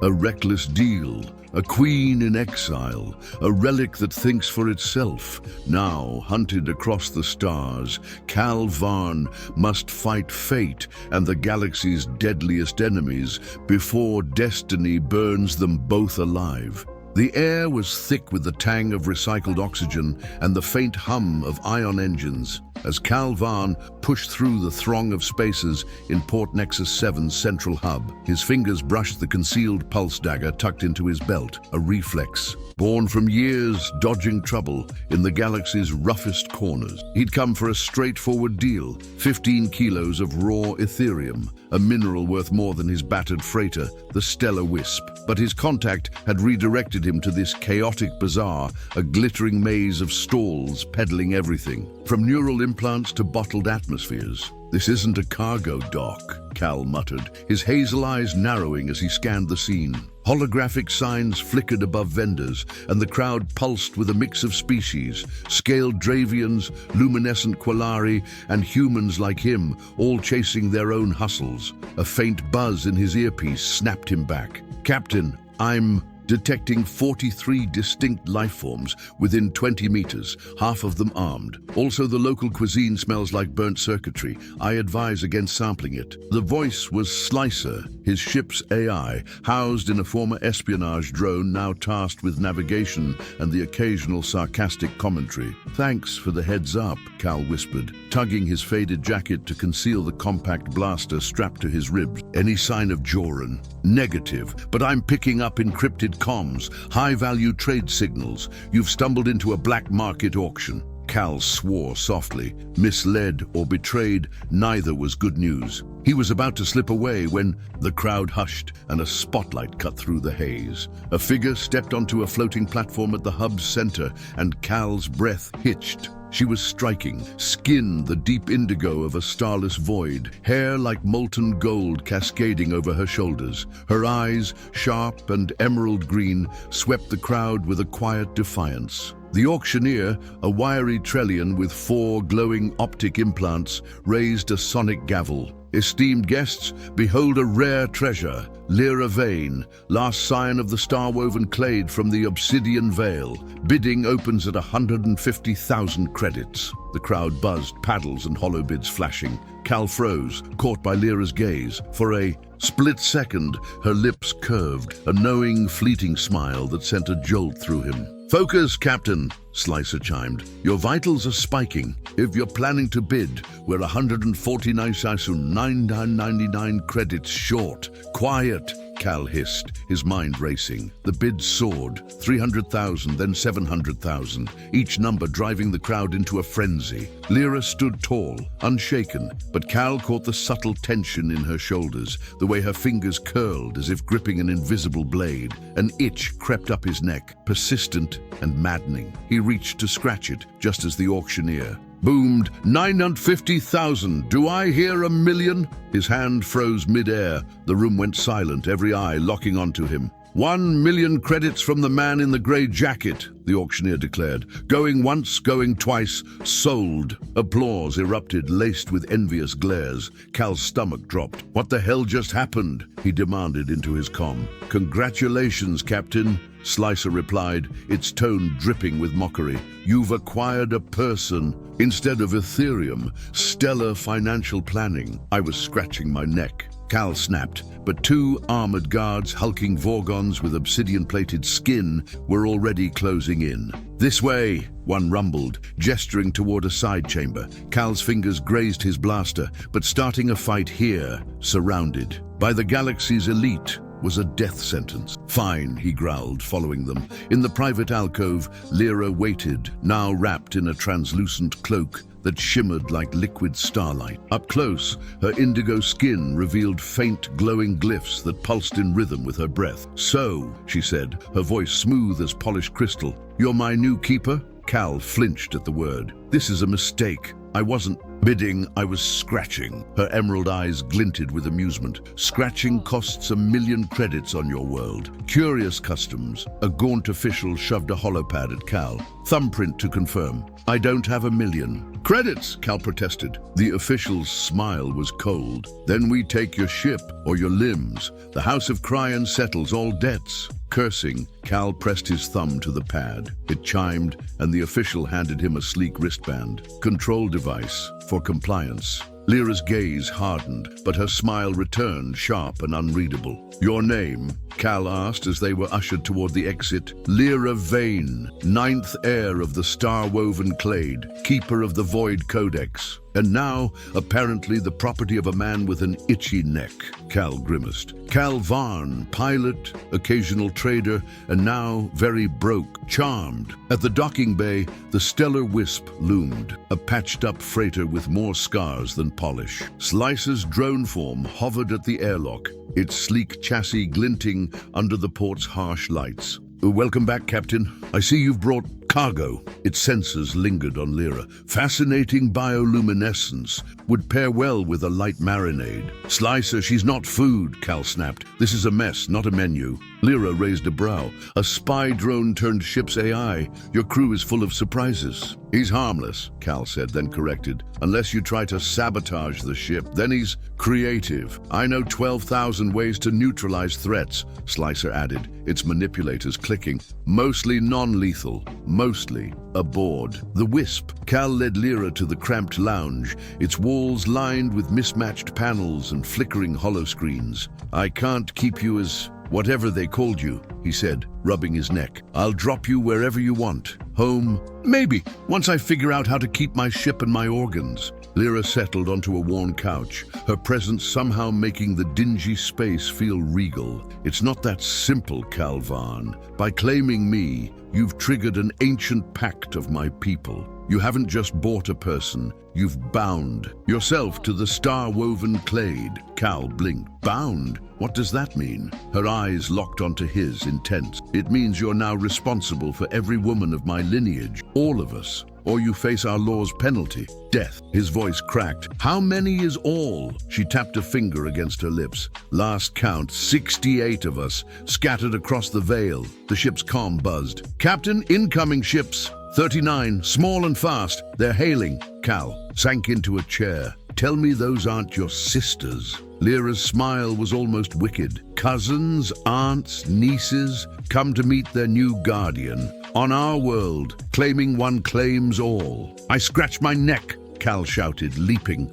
A reckless deal, a queen in exile, a relic that thinks for itself. Now, hunted across the stars, Cal Varn must fight fate and the galaxy's deadliest enemies before destiny burns them both alive. The air was thick with the tang of recycled oxygen and the faint hum of ion engines as Cal Varn pushed through the throng of spaces in Port Nexus 7's central hub. His fingers brushed the concealed pulse dagger tucked into his belt, a reflex born from years dodging trouble in the galaxy's roughest corners. He'd come for a straightforward deal, 15 kilos of raw Ethereum, a mineral worth more than his battered freighter, the Stellar Wisp. But his contact had redirected him to this chaotic bazaar, a glittering maze of stalls peddling everything, from neural implants to bottled atmospheres. "This isn't a cargo dock," Cal muttered, his hazel eyes narrowing as he scanned the scene. Holographic signs flickered above vendors, and the crowd pulsed with a mix of species, scaled Dravians, luminescent Quillari, and humans like him, all chasing their own hustles. A faint buzz in his earpiece snapped him back. "Captain, I'm detecting 43 distinct life forms within 20 meters, half of them armed. Also, the local cuisine smells like burnt circuitry. I advise against sampling it." The voice was Slicer, his ship's AI, housed in a former espionage drone now tasked with navigation and the occasional sarcastic commentary. "Thanks for the heads up," Cal whispered, tugging his faded jacket to conceal the compact blaster strapped to his ribs. "Any sign of Joran?" "Negative, but I'm picking up encrypted comms, high-value trade signals. You've stumbled into a black market auction." Cal swore softly. Misled or betrayed, neither was good news. He was about to slip away when the crowd hushed and a spotlight cut through the haze. A figure stepped onto a floating platform at the hub's center, and Cal's breath hitched. She was striking, skin the deep indigo of a starless void, hair like molten gold cascading over her shoulders. Her eyes, sharp and emerald green, swept the crowd with a quiet defiance. The auctioneer, a wiry Trellian with 4 glowing optic implants, raised a sonic gavel. "Esteemed guests, behold a rare treasure, Lyra Vane, last scion of the star-woven clade from the Obsidian Vale. Bidding opens at 150,000 credits." The crowd buzzed, paddles and hollow bids flashing. Cal froze, caught by Lyra's gaze. For a split second, her lips curved, a knowing, fleeting smile that sent a jolt through him. "Focus, Captain," Slicer chimed. "Your vitals are spiking. If you're planning to bid, we're 149,999 credits short." "Quiet," Cal hissed, his mind racing. The bid soared, 300,000, then 700,000, each number driving the crowd into a frenzy. Lyra stood tall, unshaken, but Cal caught the subtle tension in her shoulders, the way her fingers curled as if gripping an invisible blade. An itch crept up his neck, persistent and maddening. He reached to scratch it, just as the auctioneer boomed, 950,000, do I hear 1,000,000? His hand froze mid-air. The room went silent, every eye locking onto him. 1,000,000 credits from the man in the grey jacket, the auctioneer declared. Going once, going twice, sold. Applause erupted, laced with envious glares. Cal's stomach dropped. "What the hell just happened?" he demanded into his comm. "Congratulations, Captain," Slicer replied, its tone dripping with mockery. "You've acquired a person instead of Ethereum. Stellar financial planning." I was scratching my neck. Cal snapped, but 2 armored guards, hulking Vorgons with obsidian-plated skin, were already closing in. "This way," one rumbled, gesturing toward a side chamber. Cal's fingers grazed his blaster, but starting a fight here, surrounded by the galaxy's elite, was a death sentence. "Fine," he growled, following them. In the private alcove, Lyra waited, now wrapped in a translucent cloak that shimmered like liquid starlight. Up close, her indigo skin revealed faint, glowing glyphs that pulsed in rhythm with her breath. "So," she said, her voice smooth as polished crystal, "you're my new keeper?" Cal flinched at the word. "This is a mistake." I wasn't bidding, I was scratching. Her emerald eyes glinted with amusement. Scratching costs 1,000,000 credits on your world. Curious customs. A gaunt official shoved a holopad at Cal. Thumbprint to confirm. I don't have 1,000,000. Credits, Cal protested. The official's smile was cold. Then we take your ship or your limbs. The House of Cryan settles all debts. Cursing, Cal pressed his thumb to the pad. It chimed, and the official handed him a sleek wristband. Control device for compliance. Lyra's gaze hardened, but her smile returned, sharp and unreadable. Your name? Cal asked as they were ushered toward the exit. Lyra Vane, 9th heir of the star-woven clade, keeper of the Void Codex. And now, apparently the property of a man with an itchy neck. Cal grimaced. Cal Varn, pilot, occasional trader, and now very broke, charmed. At the docking bay, the Stellar Wisp loomed, a patched-up freighter with more scars than polish. Slicer's drone form hovered at the airlock, its sleek chassis glinting under the port's harsh lights. Welcome back, Captain. I see you've brought cargo. Its sensors lingered on Lyra. Fascinating bioluminescence. Would pair well with a light marinade. Slicer, she's not food, Cal snapped. This is a mess, not a menu. Lyra raised a brow. A spy drone turned ship's AI. Your crew is full of surprises. He's harmless, Cal said, then corrected. Unless you try to sabotage the ship, then he's creative. I know 12,000 ways to neutralize threats, Slicer added, its manipulators clicking. Mostly non-lethal, mostly aboard. The Wisp. Cal led Lyra to the cramped lounge, its walls lined with mismatched panels and flickering holoscreens. I can't keep you as whatever they called you, he said, rubbing his neck. I'll drop you wherever you want. Home? Maybe, once I figure out how to keep my ship and my organs. Lyra settled onto a worn couch, her presence somehow making the dingy space feel regal. It's not that simple, Cal Varn. By claiming me, you've triggered an ancient pact of my people. You haven't just bought a person, you've bound yourself to the star-woven clade. Cal blinked. Bound? What does that mean? Her eyes locked onto his, intense. It means you're now responsible for every woman of my lineage, all of us. Or you face our law's penalty, death. His voice cracked. How many is all? She tapped a finger against her lips. Last count, 68 of us, scattered across the Vale. The ship's comm buzzed. Captain, incoming ships. 39, small and fast. They're hailing. Cal sank into a chair. Tell me those aren't your sisters. Lyra's smile was almost wicked. Cousins, aunts, nieces, come to meet their new guardian. On our world, claiming one claims all. I scratch my neck, Cal shouted, leaping.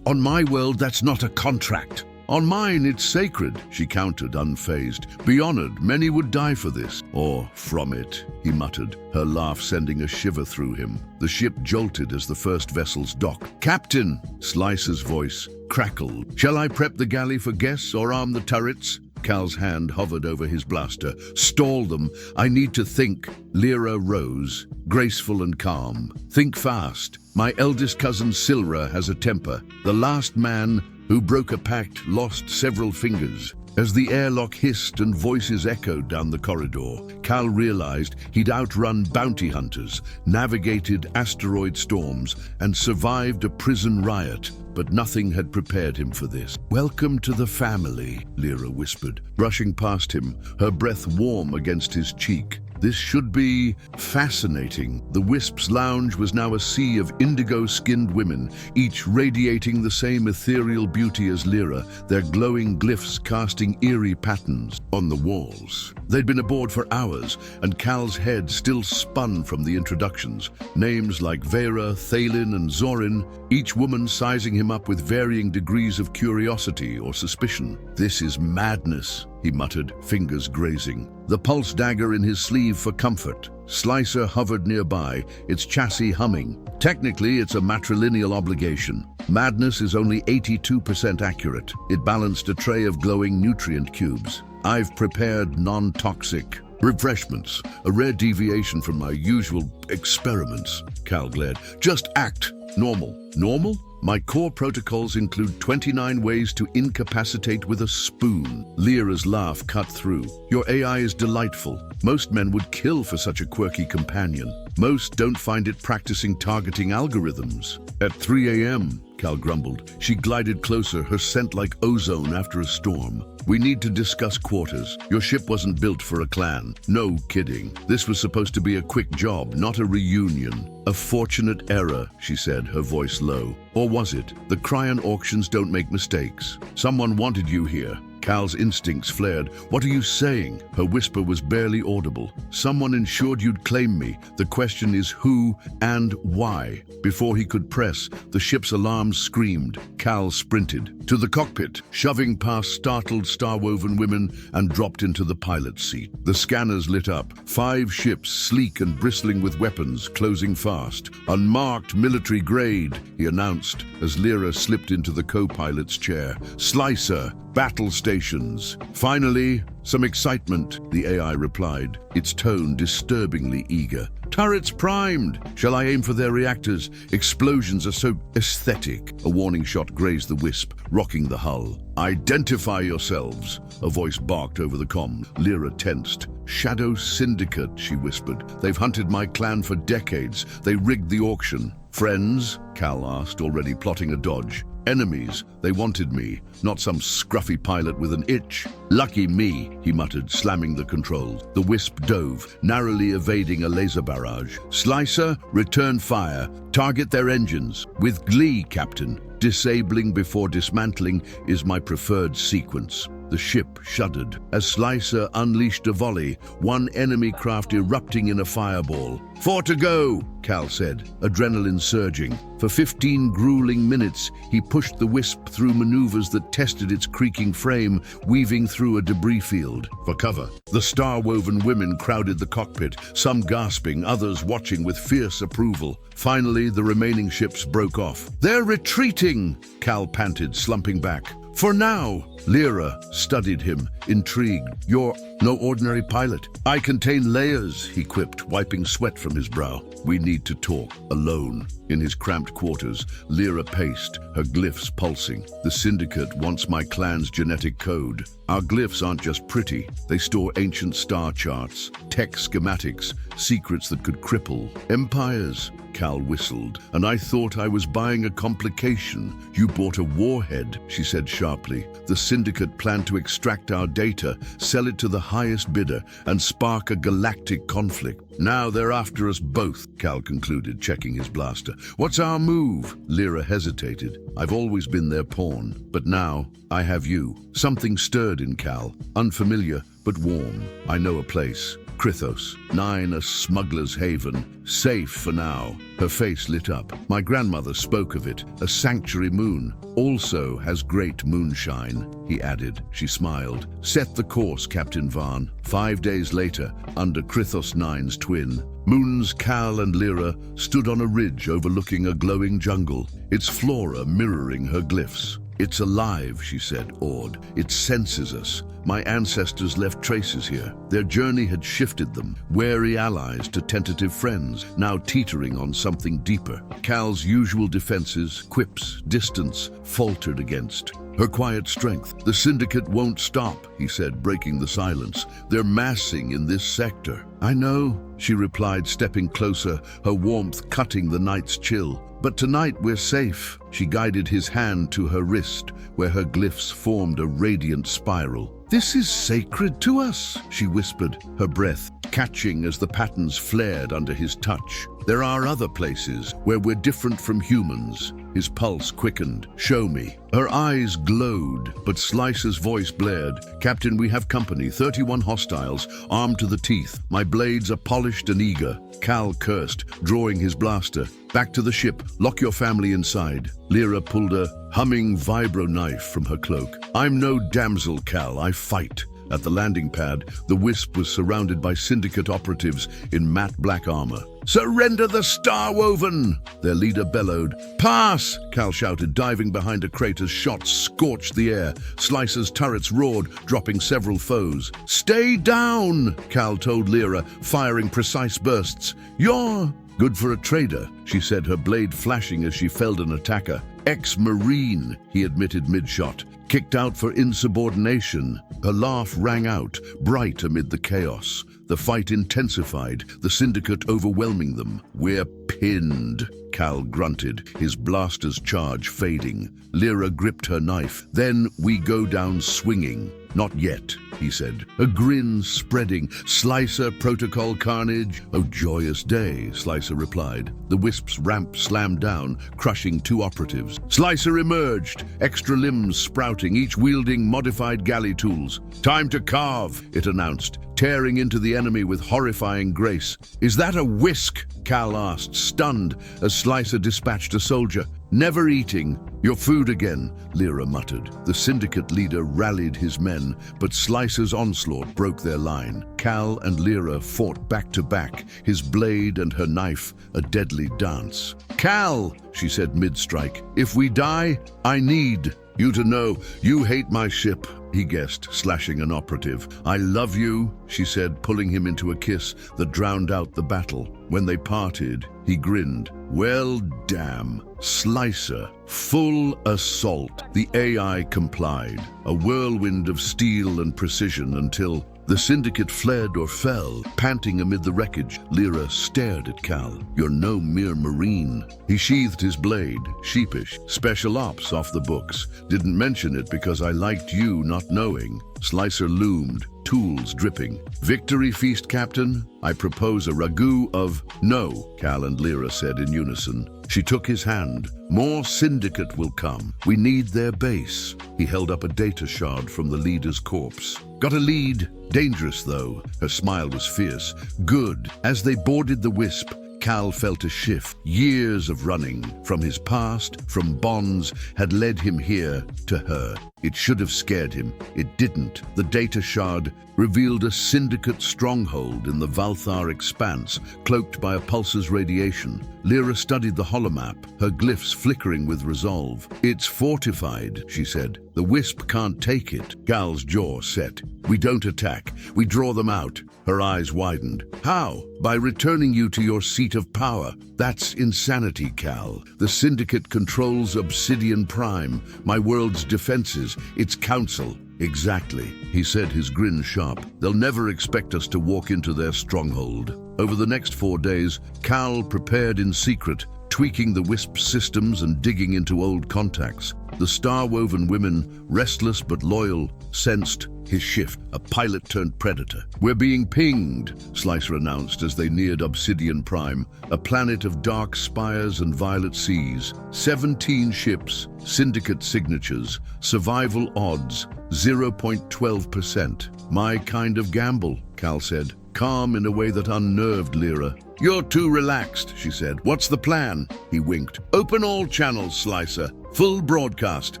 On my world, that's not a contract. On mine, it's sacred, she countered, unfazed. Be honored, many would die for this. Or from it, he muttered, her laugh sending a shiver through him. The ship jolted as the first vessels docked. Captain, Slicer's voice crackled. Shall I prep the galley for guests or arm the turrets? Cal's hand hovered over his blaster. Stall them. I need to think. Lyra rose, graceful and calm. Think fast. My eldest cousin Silra has a temper. The last man who broke a pact lost several fingers. As the airlock hissed and voices echoed down the corridor, Cal realized he'd outrun bounty hunters, navigated asteroid storms, and survived a prison riot, but nothing had prepared him for this. Welcome to the family, Lyra whispered, brushing past him, her breath warm against his cheek. This should be fascinating. The Wisp's lounge was now a sea of indigo-skinned women, each radiating the same ethereal beauty as Lyra, their glowing glyphs casting eerie patterns on the walls. They'd been aboard for hours, and Cal's head still spun from the introductions. Names like Vera, Thalin, and Zorin, each woman sizing him up with varying degrees of curiosity or suspicion. This is madness, he muttered, fingers grazing. The pulse dagger in his sleeve for comfort. Slicer hovered nearby, its chassis humming. Technically, it's a matrilineal obligation. Madness is only 82% accurate. It balanced a tray of glowing nutrient cubes. I've prepared non-toxic refreshments, a rare deviation from my usual experiments. Cal glared. Just act normal. Normal? My core protocols include 29 ways to incapacitate with a spoon. Lyra's laugh cut through. Your AI is delightful. Most men would kill for such a quirky companion. Most don't find it practicing targeting algorithms. At 3 a.m., Cal grumbled. She glided closer, her scent like ozone after a storm. We need to discuss quarters. Your ship wasn't built for a clan. No kidding. This was supposed to be a quick job, not a reunion. A fortunate error, she said, her voice low. Or was it? The Cryon auctions don't make mistakes. Someone wanted you here. Cal's instincts flared. What are you saying? Her whisper was barely audible. Someone ensured you'd claim me. The question is who and why. Before he could press, the ship's alarm screamed. Cal sprinted to the cockpit, shoving past startled star-woven women, and dropped into the pilot's seat. The scanners lit up. 5 ships, sleek and bristling with weapons, closing fast. Unmarked military grade, he announced as Lyra slipped into the co-pilot's chair. Slicer, battle stations. Finally, some excitement, the AI replied, its tone disturbingly eager. Turrets primed. Shall I aim for their reactors? Explosions are so aesthetic. A warning shot grazed the Wisp, rocking the hull. Identify yourselves, a voice barked over the comm. Lyra tensed. Shadow Syndicate, she whispered. They've hunted my clan for decades. They rigged the auction. Friends? Cal asked, already plotting a dodge. Enemies. They wanted me, not some scruffy pilot with an itch. Lucky me, he muttered, slamming the controls. The Wisp dove, narrowly evading a laser barrage. Slicer, return fire. Target their engines. With glee, Captain. Disabling before dismantling is my preferred sequence. The ship shuddered as Slicer unleashed a volley, one enemy craft erupting in a fireball. 4 to go, Cal said, adrenaline surging. For 15 grueling minutes, he pushed the Wisp through maneuvers that tested its creaking frame, weaving through a debris field. For cover, the star-woven women crowded the cockpit, some gasping, others watching with fierce approval. Finally, the remaining ships broke off. They're retreating, Cal panted, slumping back. For now. Lyra studied him, intrigued. You're no ordinary pilot. I contain layers, he quipped, wiping sweat from his brow. We need to talk, alone. In his cramped quarters, Lyra paced, her glyphs pulsing. The Syndicate wants my clan's genetic code. Our glyphs aren't just pretty. They store ancient star charts, tech schematics, secrets that could cripple empires. Cal whistled. And I thought I was buying a complication. You bought a warhead, she said sharply. The Syndicate planned to extract our data, sell it to the highest bidder, and spark a galactic conflict. Now they're after us both, Cal concluded, checking his blaster. What's our move? Lyra hesitated. I've always been their pawn, but now I have you. Something stirred in Cal, unfamiliar but warm. I know a place. Krythos, 9, a smuggler's haven. Safe for now. Her face lit up. My grandmother spoke of it. A sanctuary moon. Also has great moonshine, he added. She smiled. Set the course, Captain Varn. 5 days later, under Krythos 9's twin, Moons, Cal and Lyra stood on a ridge overlooking a glowing jungle, its flora mirroring her glyphs. It's alive, she said, awed. It senses us. My ancestors left traces here. Their journey had shifted them, wary allies to tentative friends, now teetering on something deeper. Cal's usual defenses, quips, distance, faltered against her quiet strength. The Syndicate won't stop, he said, breaking the silence. They're massing in this sector. I know, she replied, stepping closer, her warmth cutting the night's chill. But tonight we're safe. She guided his hand to her wrist, where her glyphs formed a radiant spiral. This is sacred to us, she whispered, her breath catching as the patterns flared under his touch. There are other places where we're different from humans. His pulse quickened. Show me. Her eyes glowed, but Slicer's voice blared. Captain, we have company, 31 hostiles, armed to the teeth. My blades are polished and eager. Cal cursed, drawing his blaster. Back to the ship. Lock your family inside. Lyra pulled a humming vibro knife from her cloak. I'm no damsel, Cal. I fight. At the landing pad, the Wisp was surrounded by Syndicate operatives in matte black armor. Surrender the Star-Woven! Their leader bellowed. Pass! Cal shouted, diving behind a crate as shots scorched the air. Slicer's turrets roared, dropping several foes. Stay down! Cal told Lyra, firing precise bursts. You're good for a trader, she said, her blade flashing as she felled an attacker. Ex-Marine, he admitted mid-shot. Kicked out for insubordination. Her laugh rang out, bright amid the chaos. The fight intensified, the syndicate overwhelming them. We're pinned, Cal grunted, his blaster's charge fading. Lyra gripped her knife. Then we go down swinging. Not yet, he said, a grin spreading. Slicer, protocol carnage. Oh, joyous day, Slicer replied. The Wisp's ramp slammed down, crushing 2 operatives. Slicer emerged, extra limbs sprouting, each wielding modified galley tools. Time to carve, it announced, tearing into the enemy with horrifying grace. Is that a whisk? Cal asked, stunned, as Slicer dispatched a soldier. Never eating. Your food again, Lyra muttered. The syndicate leader rallied his men, but Slicer's onslaught broke their line. Cal and Lyra fought back to back, his blade and her knife a deadly dance. Cal, she said mid-strike, if we die, I need you to know you hate my ship, he guessed, slashing an operative. I love you, she said, pulling him into a kiss that drowned out the battle. When they parted, he grinned. Well, damn. Slicer. Full assault. The AI complied. A whirlwind of steel and precision until the syndicate fled or fell, panting amid the wreckage. Lyra stared at Cal. You're no mere Marine. He sheathed his blade, sheepish. Special ops off the books. Didn't mention it because I liked you not knowing. Slicer loomed, tools dripping. Victory feast, Captain? I propose a ragout of... No, Cal and Lyra said in unison. She took his hand. More syndicate will come. We need their base. He held up a data shard from the leader's corpse. Got a lead. Dangerous, though. Her smile was fierce. Good. As they boarded the Wisp, Cal felt a shift. Years of running from his past, from bonds, had led him here to her. It should have scared him. It didn't. The data shard revealed a syndicate stronghold in the Valthar expanse, cloaked by a pulse's radiation. Lyra studied the holomap, her glyphs flickering with resolve. It's fortified, she said. The Wisp can't take it. Cal's jaw set. We don't attack. We draw them out. Her eyes widened. How? By returning you to your seat of power. That's insanity, Cal. The Syndicate controls Obsidian Prime, my world's defenses, its council. Exactly, he said, his grin sharp. They'll never expect us to walk into their stronghold. Over the next 4 days, Cal prepared in secret, tweaking the Wisp systems and digging into old contacts. The star-woven women, restless but loyal, sensed his shift, a pilot-turned-predator. We're being pinged, Slicer announced as they neared Obsidian Prime, a planet of dark spires and violet seas. 17 ships, syndicate signatures, survival odds, 0.12%. My kind of gamble, Cal said, calm in a way that unnerved Lyra. You're too relaxed, she said. What's the plan? He winked. Open all channels, Slicer. Full broadcast.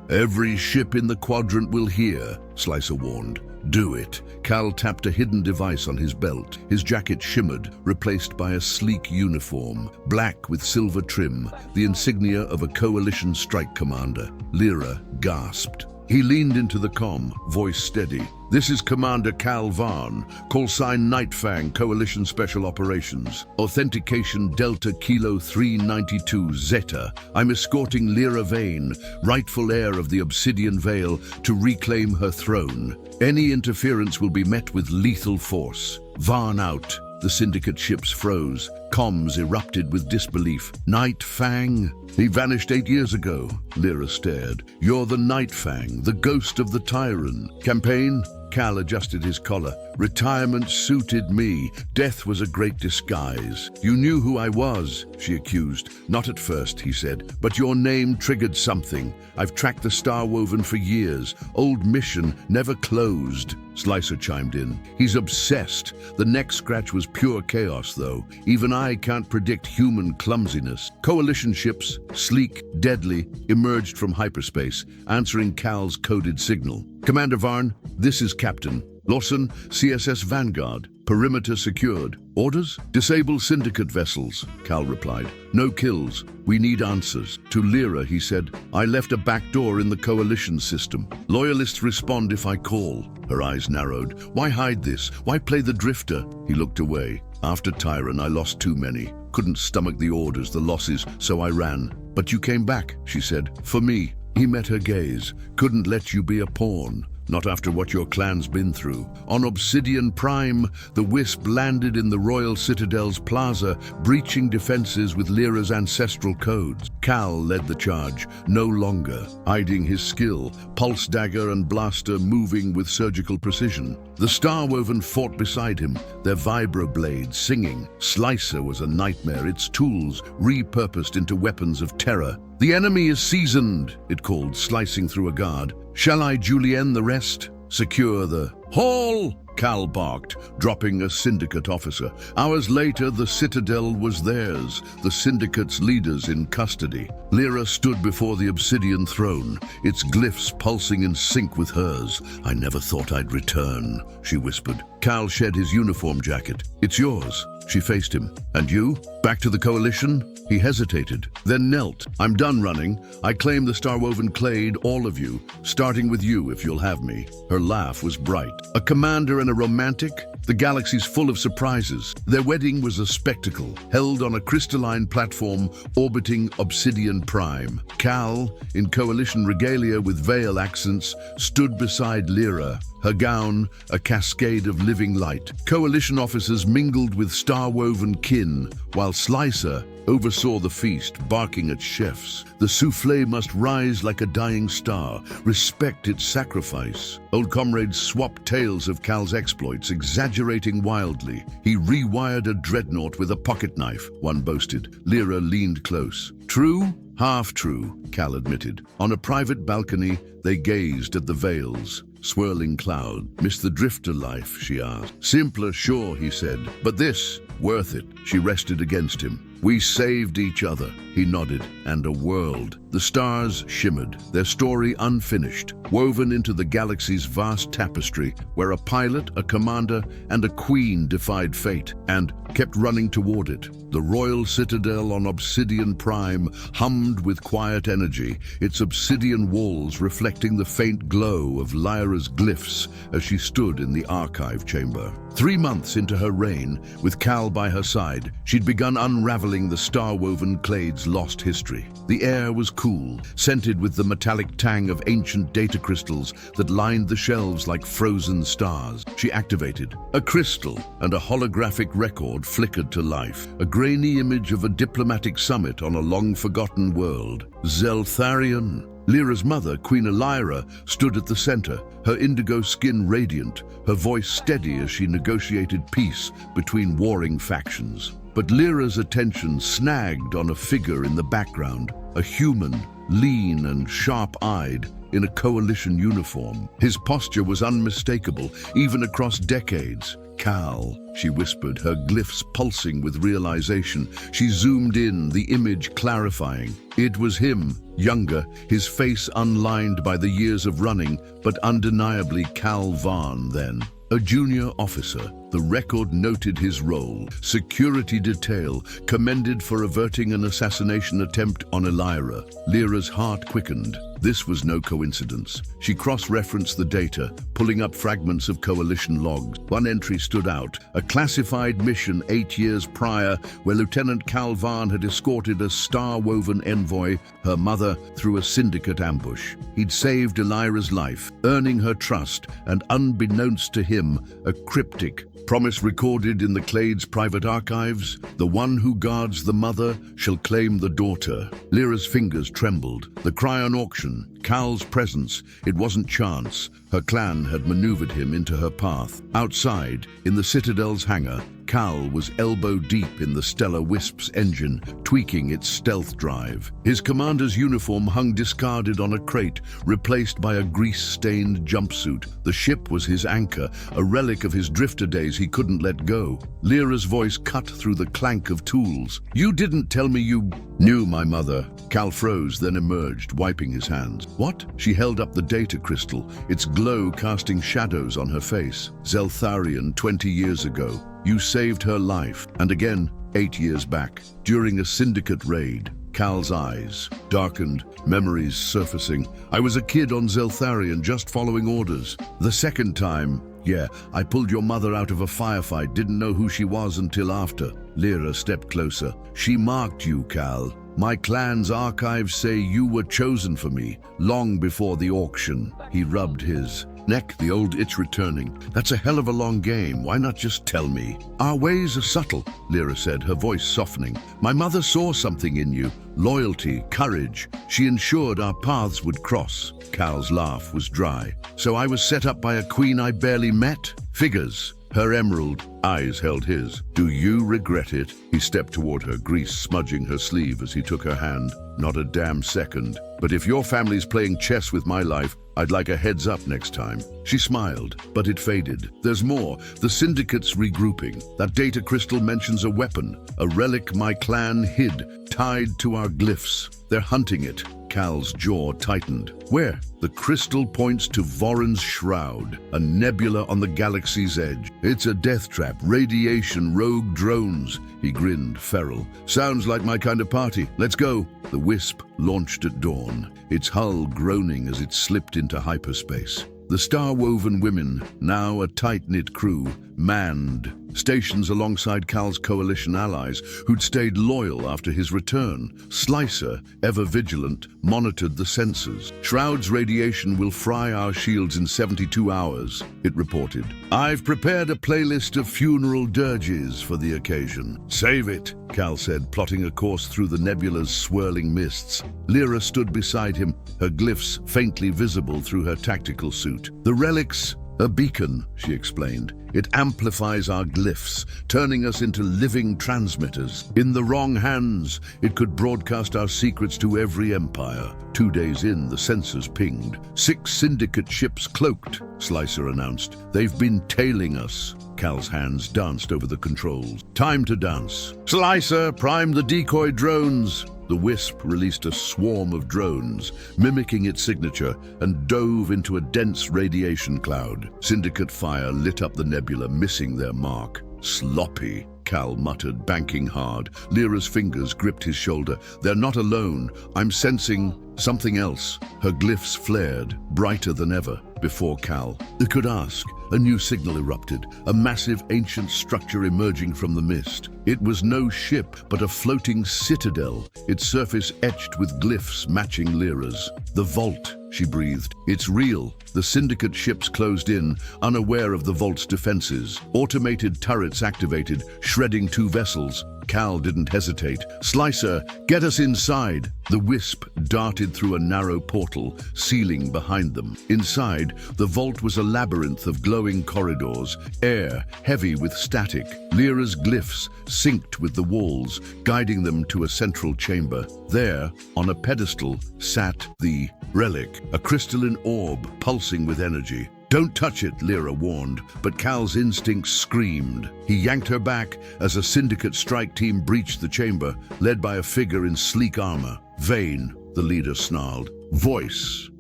Every ship in the quadrant will hear, Slicer warned. Do it. Cal tapped a hidden device on his belt. His jacket shimmered, replaced by a sleek uniform, black with silver trim, the insignia of a coalition strike commander. Lyra gasped. He leaned into the comm, voice steady. This is Commander Cal Varn, call sign Nightfang, Coalition Special Operations. Authentication Delta Kilo 392 Zeta. I'm escorting Lyra Vane, rightful heir of the Obsidian Vale, to reclaim her throne. Any interference will be met with lethal force. Varn out. The Syndicate ships froze. Comms erupted with disbelief. Nightfang? He vanished 8 years ago. Lyra stared. You're the Nightfang, the ghost of the Tyran. Campaign? Cal adjusted his collar. Retirement suited me. Death was a great disguise. You knew who I was, she accused. Not at first, he said, but your name triggered something. I've tracked the Star-Woven for years. Old mission never closed. Slicer chimed in. He's obsessed. The neck scratch was pure chaos, though. Even I can't predict human clumsiness. Coalition ships, sleek, deadly, emerged from hyperspace, answering Cal's coded signal. Commander Varn, this is Captain. Lawson, CSS Vanguard. Perimeter secured. Orders? Disable Syndicate vessels, Cal replied. No kills. We need answers. To Lyra, he said, I left a back door in the Coalition system. Loyalists respond if I call. Her eyes narrowed. Why hide this? Why play the drifter? He looked away. After Tyran, I lost too many. Couldn't stomach the orders, the losses, so I ran. But you came back, she said, for me. He met her gaze. Couldn't let you be a pawn. Not after what your clan's been through. On Obsidian Prime, the Wisp landed in the Royal Citadel's plaza, breaching defenses with Lyra's ancestral codes. Cal led the charge, no longer, hiding his skill, pulse dagger and blaster moving with surgical precision. The Starwoven fought beside him, their vibroblades singing. Slicer was a nightmare, its tools repurposed into weapons of terror. The enemy is seasoned, it called, slicing through a guard. Shall I julienne the rest? Secure the hall, Cal barked, dropping a syndicate officer. Hours later, the Citadel was theirs, the syndicate's leaders in custody. Lyra stood before the obsidian throne, its glyphs pulsing in sync with hers. I never thought I'd return, she whispered. Cal shed his uniform jacket. It's yours. She faced him. And you? Back to the Coalition? He hesitated, then knelt. I'm done running. I claim the Starwoven clade, all of you, starting with you if you'll have me. Her laugh was bright. A commander and a romantic? The galaxy's full of surprises. Their wedding was a spectacle, held on a crystalline platform orbiting Obsidian Prime. Cal, in Coalition regalia with Veil accents, stood beside Lyra, her gown a cascade of living light. Coalition officers mingled with Starwoven kin, while Slicer oversaw the feast, barking at chefs. The souffle must rise like a dying star, respect its sacrifice. Old comrades swapped tales of Cal's exploits, exaggerating wildly. He rewired a dreadnought with a pocket knife, one boasted. Lyra leaned close. True? Half true, Cal admitted. On a private balcony, they gazed at the veils. Swirling cloud. Miss the drifter life, she asked. Simpler, sure, he said. But this, worth it. She rested against him. We saved each other, he nodded, and a world. The stars shimmered, their story unfinished, woven into the galaxy's vast tapestry, where a pilot, a commander, and a queen defied fate, and kept running toward it. The Royal Citadel on Obsidian Prime hummed with quiet energy, its obsidian walls reflecting the faint glow of Lyra's glyphs as she stood in the archive chamber. 3 months into her reign, with Cal by her side, she'd begun unraveling the Starwoven clade's lost history. The air was cool, scented with the metallic tang of ancient data crystals that lined the shelves like frozen stars. She activated a crystal, and a holographic record flickered to life. A grainy image of a diplomatic summit on a long-forgotten world. Zeltharion. Lyra's mother, Queen Lyra, stood at the center, her indigo skin radiant, her voice steady as she negotiated peace between warring factions. But Lyra's attention snagged on a figure in the background, a human, lean and sharp-eyed, in a coalition uniform. His posture was unmistakable, even across decades. Cal, she whispered, her glyphs pulsing with realization. She zoomed in, the image clarifying. It was him, younger, his face unlined by the years of running, but undeniably Cal Varn then. A junior officer, the record noted his role. Security detail, commended for averting an assassination attempt on Lyra. Lyra's heart quickened. This was no coincidence. She cross-referenced the data, pulling up fragments of coalition logs. One entry stood out, a classified mission 8 years prior, where Lieutenant Cal Varn had escorted a Starwoven envoy, her mother, through a syndicate ambush. He'd saved Lyra's life, earning her trust, and unbeknownst to him, a cryptic promise recorded in the clade's private archives: the one who guards the mother shall claim the daughter. Lyra's fingers trembled. The cry on auction, Cal's presence, it wasn't chance. Her clan had maneuvered him into her path. Outside, in the Citadel's hangar, Cal was elbow-deep in the Stellar Wisp's engine, tweaking its stealth drive. His commander's uniform hung discarded on a crate, replaced by a grease-stained jumpsuit. The ship was his anchor, a relic of his drifter days he couldn't let go. Lyra's voice cut through the clank of tools. You didn't tell me you knew my mother. Cal froze, then emerged, wiping his hands. What? She held up the data crystal, its glow casting shadows on her face. Zeltharion, 20 years ago. You saved her life, and again, 8 years back, during a syndicate raid. Cal's eyes darkened, memories surfacing. I was a kid on Zeltharion, just following orders. The second time, yeah, I pulled your mother out of a firefight, didn't know who she was until after. Lyra stepped closer. She marked you, Cal. My clan's archives say you were chosen for me, long before the auction. He rubbed his neck, the old itch returning. That's a hell of a long game. Why not just tell me? Our ways are subtle, Lyra said, her voice softening. My mother saw something in you. Loyalty, courage. She ensured our paths would cross. Cal's laugh was dry. So I was set up by a queen I barely met? Figures. Her emerald eyes held his. Do you regret it? He stepped toward her, grease smudging her sleeve as he took her hand. Not a damn second. But if your family's playing chess with my life, I'd like a heads up next time. She smiled, but it faded. There's more. The Syndicate's regrouping. That data crystal mentions a weapon, a relic my clan hid, tied to our glyphs. They're hunting it. Cal's jaw tightened. Where? The crystal points to Voron's shroud, a nebula on the galaxy's edge. It's a death trap, radiation, rogue drones. He grinned, feral. Sounds like my kind of party. Let's go. The Wisp launched at dawn, its hull groaning as it slipped into hyperspace. The star-woven women, now a tight-knit crew, manned stations alongside Cal's coalition allies who'd stayed loyal after his return. Slicer, ever vigilant, monitored the sensors. Shroud's radiation will fry our shields in 72 hours, it reported. I've prepared a playlist of funeral dirges for the occasion. Save it, Cal said, plotting a course through the nebula's swirling mists. Lyra stood beside him, her glyphs faintly visible through her tactical suit. The relics, a beacon, she explained. It amplifies our glyphs, turning us into living transmitters. In the wrong hands, it could broadcast our secrets to every empire. 2 days in, the sensors pinged. 6 Syndicate ships cloaked, Slicer announced. They've been tailing us. Cal's hands danced over the controls. Time to dance. Slicer, prime the decoy drones. The Wisp released a swarm of drones, mimicking its signature, and dove into a dense radiation cloud. Syndicate fire lit up the nebula, missing their mark. Sloppy, Cal muttered, banking hard. Lyra's fingers gripped his shoulder. They're not alone. I'm sensing something else. Her glyphs flared, brighter than ever. Before Cal could ask, a new signal erupted, a massive ancient structure emerging from the mist. It was no ship, but a floating citadel, its surface etched with glyphs matching Lyra's. The vault, she breathed. It's real. The Syndicate ships closed in, unaware of the vault's defenses. Automated turrets activated, shredding 2 vessels. Cal didn't hesitate. Slicer, get us inside. The Wisp darted through a narrow portal, ceiling behind them. Inside, the vault was a labyrinth of glowing corridors, air heavy with static. Lyra's glyphs synced with the walls, guiding them to a central chamber. There, on a pedestal, sat the relic, a crystalline orb pulsing with energy. Don't touch it, Lyra warned, but Cal's instincts screamed. He yanked her back as a Syndicate strike team breached the chamber, led by a figure in sleek armor. Vane, the leader snarled. Voice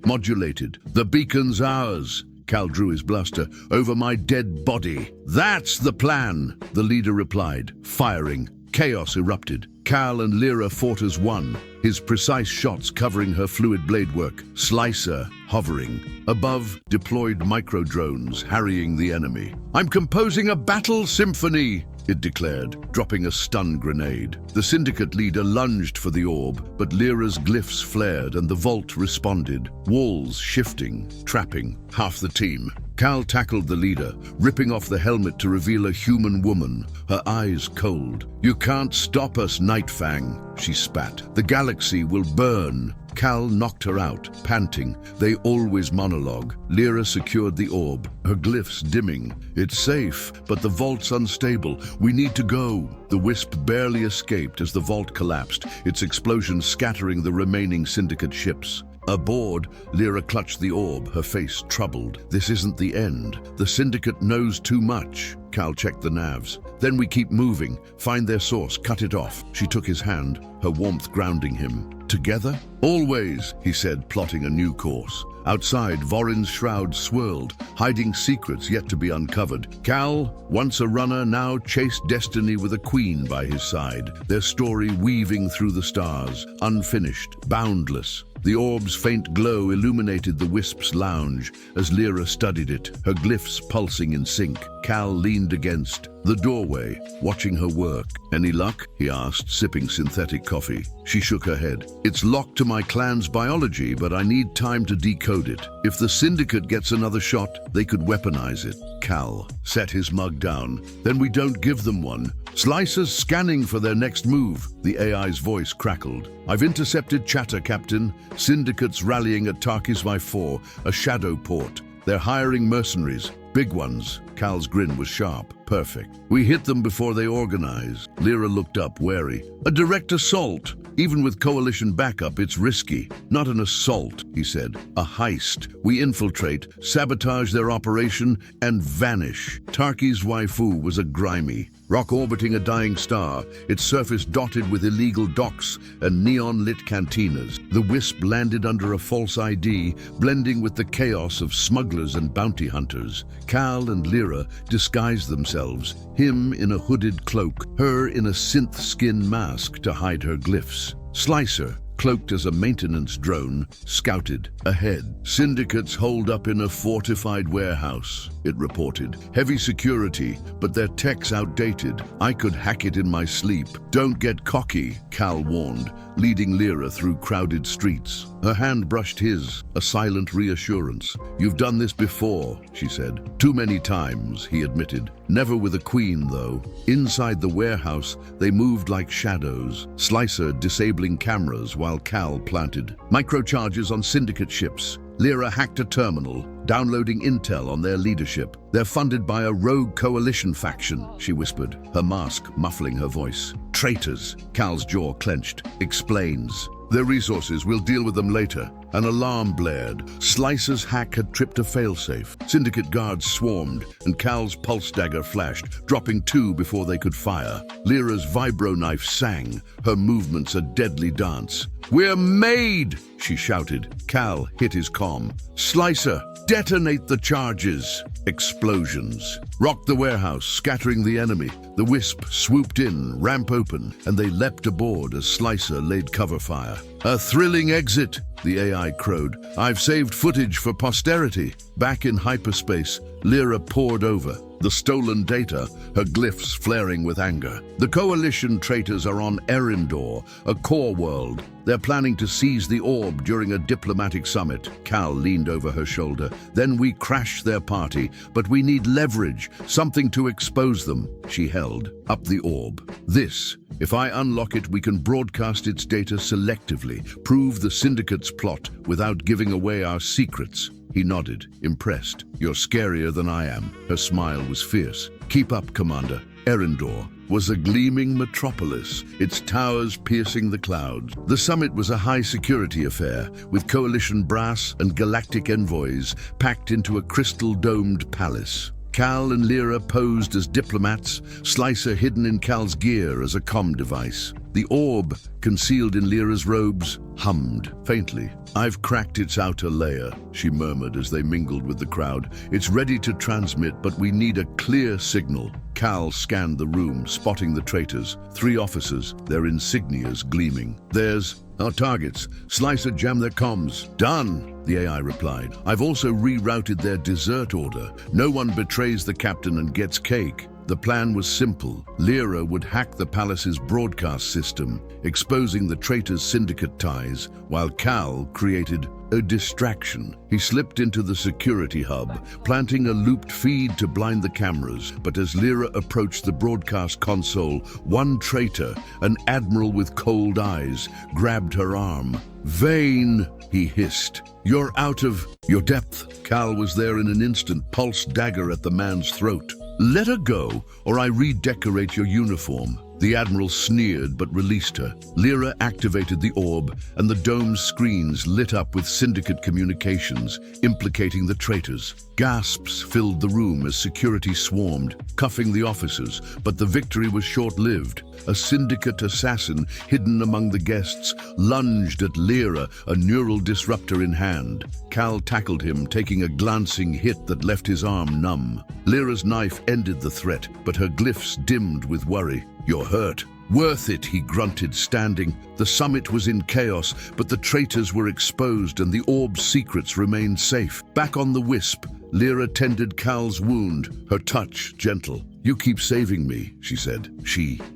modulated. The beacon's ours. Cal drew his blaster. Over my dead body. That's the plan, the leader replied, firing. Chaos erupted. Cal and Lyra fought as one, his precise shots covering her fluid blade work. Slicer hovering. Above, deployed micro-drones harrying the enemy. I'm composing a battle symphony, it declared, dropping a stun grenade. The Syndicate leader lunged for the orb, but Lyra's glyphs flared and the vault responded, walls shifting, trapping half the team. Cal tackled the leader, ripping off the helmet to reveal a human woman, her eyes cold. You can't stop us, Nightfang, she spat. The galaxy will burn. Cal knocked her out, panting. They always monologue. Lyra secured the orb, her glyphs dimming. It's safe, but the vault's unstable. We need to go. The Wisp barely escaped as the vault collapsed, its explosion scattering the remaining Syndicate ships. Aboard, Lyra clutched the orb, her face troubled. This isn't the end. The Syndicate knows too much. Cal checked the navs. Then we keep moving. Find their source, cut it off. She took his hand, her warmth grounding him. Together? Always, he said, plotting a new course. Outside, Voron's shroud swirled, hiding secrets yet to be uncovered. Cal, once a runner, now chased destiny with a queen by his side, their story weaving through the stars, unfinished, boundless. The orb's faint glow illuminated the Wisp's lounge as Lyra studied it, her glyphs pulsing in sync. Cal leaned against, the doorway, watching her work. "Any luck?" he asked, sipping synthetic coffee. She shook her head. "It's locked to my clan's biology, but I need time to decode it. If the Syndicate gets another shot, they could weaponize it." Cal set his mug down. "Then we don't give them one. Slicer's scanning for their next move." The AI's voice crackled. "I've intercepted chatter, Captain. Syndicate's rallying at Tarkisvi 4, a shadow port. They're hiring mercenaries. Big ones." Cal's grin was sharp. "Perfect. We hit them before they organize." Lyra looked up, wary. "A direct assault. Even with coalition backup, it's risky." "Not an assault," he said. "A heist. We infiltrate, sabotage their operation, and vanish." Tarki's waifu was a grimy rock orbiting a dying star, its surface dotted with illegal docks and neon-lit cantinas. The Wisp landed under a false ID, blending with the chaos of smugglers and bounty hunters. Cal and Lyra disguised themselves, him in a hooded cloak, her in a synth skin mask to hide her glyphs. Slicer, cloaked as a maintenance drone, scouted ahead. "Syndicates holed up in a fortified warehouse," it reported. "Heavy security, but their tech's outdated. I could hack it in my sleep." "Don't get cocky," Cal warned, leading Lyra through crowded streets. Her hand brushed his, a silent reassurance. "You've done this before," she said. "Too many times," he admitted. "Never with a queen, though." Inside the warehouse, they moved like shadows, Slicer disabling cameras while Cal planted microcharges on Syndicate ships. Lyra hacked a terminal, downloading intel on their leadership. "They're funded by a rogue coalition faction," she whispered, her mask muffling her voice. "Traitors," Cal's jaw clenched. "Explains. Their resources, we'll deal with them later." An alarm blared. Slicer's hack had tripped a failsafe. Syndicate guards swarmed, and Cal's pulse dagger flashed, dropping 2 before they could fire. Lyra's vibro knife sang, her movements a deadly dance. "We're made!" she shouted. Cal hit his comm. "Slicer, detonate the charges!" Explosions rocked the warehouse, scattering the enemy. The Wisp swooped in, ramp open, and they leapt aboard as Slicer laid cover fire. "A thrilling exit," the AI crowed. "I've saved footage for posterity." Back in hyperspace, Lyra pored over the stolen data, her glyphs flaring with anger. "The Coalition traitors are on Erindor, a core world. They're planning to seize the orb during a diplomatic summit." Cal leaned over her shoulder. "Then we crash their party, but we need leverage, something to expose them." She held up the orb. "This. If I unlock it, we can broadcast its data selectively, prove the Syndicate's plot without giving away our secrets." He nodded, impressed. "You're scarier than I am." Her smile was fierce. "Keep up, Commander." Erindor was a gleaming metropolis, its towers piercing the clouds. The summit was a high-security affair, with coalition brass and galactic envoys packed into a crystal-domed palace. Cal and Lyra posed as diplomats, Slicer hidden in Cal's gear as a comm device. The orb, concealed in Lyra's robes, hummed faintly. "I've cracked its outer layer," she murmured as they mingled with the crowd. "It's ready to transmit, but we need a clear signal." Cal scanned the room, spotting the traitors. 3 officers, their insignias gleaming. "There's our targets. Slicer jammed their comms." "Done," the AI replied. "I've also rerouted their desert order. No one betrays the captain and gets cake." The plan was simple. Lyra would hack the palace's broadcast system, exposing the traitors' Syndicate ties, while Cal created a distraction. He slipped into the security hub, planting a looped feed to blind the cameras. But as Lyra approached the broadcast console, one traitor, an admiral with cold eyes, grabbed her arm. "Vane," he hissed. "You're out of your depth." Cal was there in an instant, pulse dagger at the man's throat. "Let her go, or I redecorate your uniform." The Admiral sneered but released her. Lyra activated the orb, and the dome's screens lit up with Syndicate communications, implicating the traitors. Gasps filled the room as security swarmed, cuffing the officers, but the victory was short-lived. A Syndicate assassin, hidden among the guests, lunged at Lyra, a neural disruptor in hand. Cal tackled him, taking a glancing hit that left his arm numb. Lyra's knife ended the threat, but her glyphs dimmed with worry. "You're hurt." Worth it, he grunted, standing. The summit was in chaos, but the traitors were exposed and the orb's secrets remained safe. Back on the Wisp, Lyra tended Cal's wound, her touch gentle. "You keep saving me," she said.